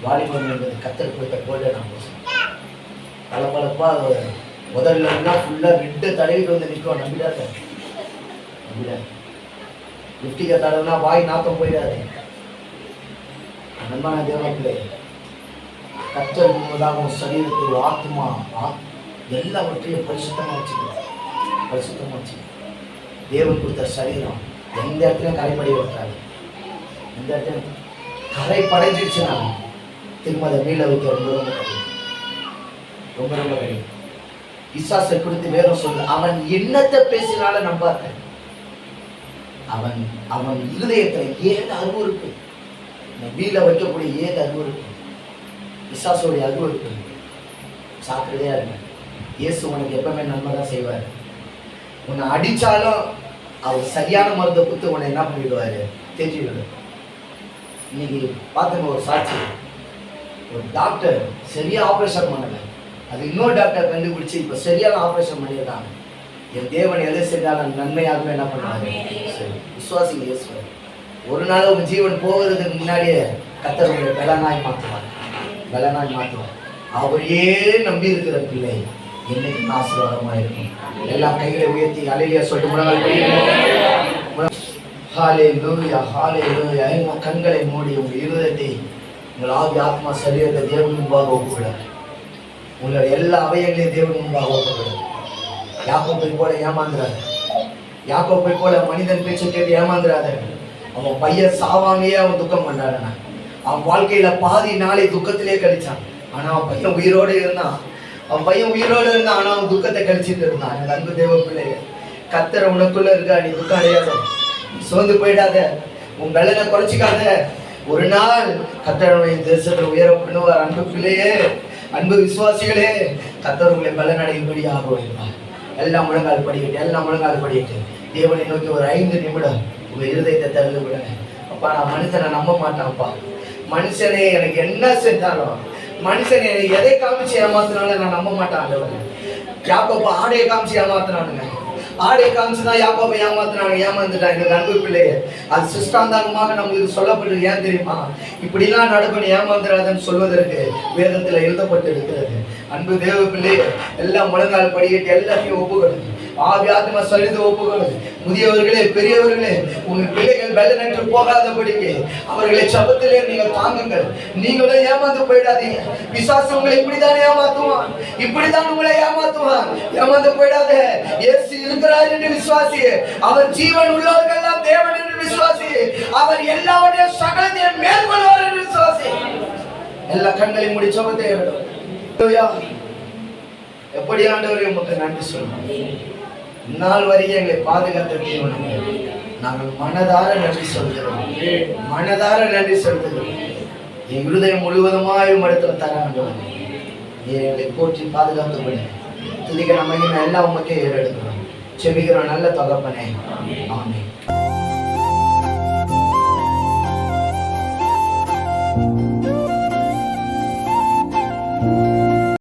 வாலிபன் என்பது கர்த்தர் கொடுத்த கோல்டன் ஆப்பர்ச்சுனிட்டி. பளபளப்பா முதல்ல ஃபுல்லா ரெட்டு தடவிட்டு வந்து நிற்கும். நம்பிடாத, நம்பிடாது. லிப்டிக்க தடவுனா வாய் நாத்தம் போயிடாது. அன்பான தேவப்பிள்ளை, கர்த்தர் முன்பதாக சரீரத்தில் ஆத்மா எல்லாவற்றையும் பரிசுத்தமா வச்சுக்கணும், பரிசுத்தமா வச்சுக்கணும். தேவன் கொடுத்த சரீரம் எந்த இடத்துலையும் கரைப்படைய வைக்காது. எந்த இடத்துல கரை படைஞ்சிருச்சுன்னா திரும்ப அதை மீள வைக்க ரொம்ப ரொம்ப கடினம், ரொம்ப ரொம்ப கடினம். பிசாசை குறித்து வேதம் சொல்லு, அவன் என்னத்தை பேசினாலும் நம்பாத. அவன் அவன் இருதயத்தில் 7 அருவருப்பு, வீல வைக்கக்கூடிய 7 அருவருப்பு, பிசாசுடைய அருவருப்பு. சாக்கிரதையா இருக்கு. இயேசு உனக்கு எப்பவுமே நன்மை தான் செய்வார். உன்னை அடிச்சாலும் அவர் சரியான மருந்தை கொடுத்து உன்னை என்ன பண்ணிடுவாரு, தேற்றிடுவாரு. இன்னைக்கு பார்த்துங்க ஒரு சாட்சி, ஒரு டாக்டர் சரியா ஆப்ரேஷன் பண்ணல, அது இன்னொரு டாக்டர் கண்டுபிடிச்சு இப்ப சரியான ஆப்ரேஷன் பண்ணியிருக்காங்க. என் தேவன் எதை செஞ்சாலும் நன்மையாகவே என்ன பண்ணுவாரு, சரி விசுவாசிங்க இயேசுவார். ஒரு நாள் உங்க ஜீவன் போகிறதுக்கு முன்னாடியே கர்த்தர் உங்களை பலனாய் மாற்றுவார், பலனாய் மாற்றுவார். அவரையே நம்பி இருக்கிற பிள்ளை என்னைக்கு ஆசீர்வாதமா இருக்கும். எல்லா கைகளை உயர்த்தி அல்லேலூயா சொல்லிட்டு முழங்கால் ஹல்லேலூயா ஹல்லேலூயா. உங்கள் கண்களை மூடி உங்கள் இருதயத்தை, உங்கள் ஆவி ஆத்மா சரீரத்தை தேவன் முன்பாக ஒப்புவிட, உங்களுடைய எல்லா அவயங்களையும் தேவன் முன்பாக ஒப்புவிட. யாக்கோபை போல ஏமாந்துறாரு, யாக்கோபை போல மனிதன் பேச்சை கேட்டு ஏமாந்துறாத. அவன் பையன் சாவாமையே அவன் துக்கம் பண்ணாருன்னா, அவன் வாழ்க்கையில பாதி நாளை துக்கத்திலே கழிச்சான். ஆனா அவன் பையன் உயிரோடு இருந்தான், அவன் பையன் உயிரோடு இருந்தான். ஆனா அவன் துக்கத்தை கழிச்சிட்டு இருந்தான். எனக்கு அன்பு தேவ பிள்ளைய, கர்த்தர் உனக்குள்ள இருக்கா, நீ துக்கம் அடையாத, சோர்ந்து போயிடாத, உன் பலனை குறைச்சிக்காத. ஒரு நாள் கர்த்தருடைய தேசத்துல உயர பண்ணுவார். அன்பு பிள்ளையே, அன்பு விசுவாசிகளே, கர்த்தர் உங்களை பலனடையும்படியாக வைப்பார். எல்லாம் முழங்கால் படிக்கிட்டு, எல்லாம் முழங்கால் படிக்கிட்டு தேவனை நோக்கி ஒரு 5 நிமிடம் உங்க இருதயத்தை திறந்து விடுங்க. அப்பா, நான் மனுஷனை நம்ப மாட்டேன்ப்பா. மனுஷனே எனக்கு என்ன செஞ்சாலும், மனுஷனே எதை காமிச்சு ஏமாத்தினாலும் நான் நம்ப மாட்டேன் ஆண்டவரே. யாக்கோபு ஆடையை காமிச்சு ஏமாத்தினானுங்க, ஆடையை காமிச்சுதான் யாக்கோபை ஏமாந்துட்டான். எங்களுக்கு அன்பு பிள்ளையே, அது சிஷ்டாந்தாங்கமாக நம்மளுக்கு சொல்லப்பட்டது. ஏன் தெரியுமா? இப்படிலாம் நடக்கணும், ஏமாந்துடாதன்னு சொல்வதற்கு வேதத்துல எழுதப்பட்டு இருக்கிறது. அன்பு தேவ பிள்ளையே, எல்லாம் முழங்கால் படிக்கிட்டு எல்லாத்தையும் ஒப்புக்கொடுங்க. ஆவி ஆத்மா சரிந்து ஒப்புக்கொள்ளுங்க. முதியவர்களே, பெரியவர்களே, உங்கள் பிள்ளைகள் வெள்ளநற்று போகாதபடிக்கு அவர்களை சபத்திலே நீங்கள் தாங்குங்கள். நீங்களும் ஏமாந்து போயிடாதீங்க. பிசாசு உங்களை இப்படிதான் ஏமாத்துவான், இப்படிதான் உங்களை ஏமாத்துவான். ஏமாந்து போயிடாத. இயேசு இருக்கிறார் என்று விசுவாசி, அவர் ஜீவன் உள்ளவர்கள் எல்லாம் தேவன் என்று விசுவாசி, அவர் எல்லாவற்றையும் சகலத்தையும் மேற்கொள்வார் என்று விசுவாசி. எல்லா கண்களையும் மூடி ஜெபத்தை ஏறட்டும். எப்படி ஆண்டவரே உமக்கு நன்றி சொல்றோம். இந்நாள் வரைக்கும் எங்களை பாதுகாத்த தேவனே, நாங்கள் மனதார நன்றி சொல்கிறோம், மனதார நன்றி சொல்கிறோம். என் இருதயம் முழுவதுமாய் இடத்துல தராண்டோம். எங்களை போற்றி பாதுகாத்துப்படி துதிக்க நம்ம எல்லாம் உமக்கே ஏறெடுக்கிறோம். செபிக்கிறோம் நல்ல தகப்பனே, ஆமென்.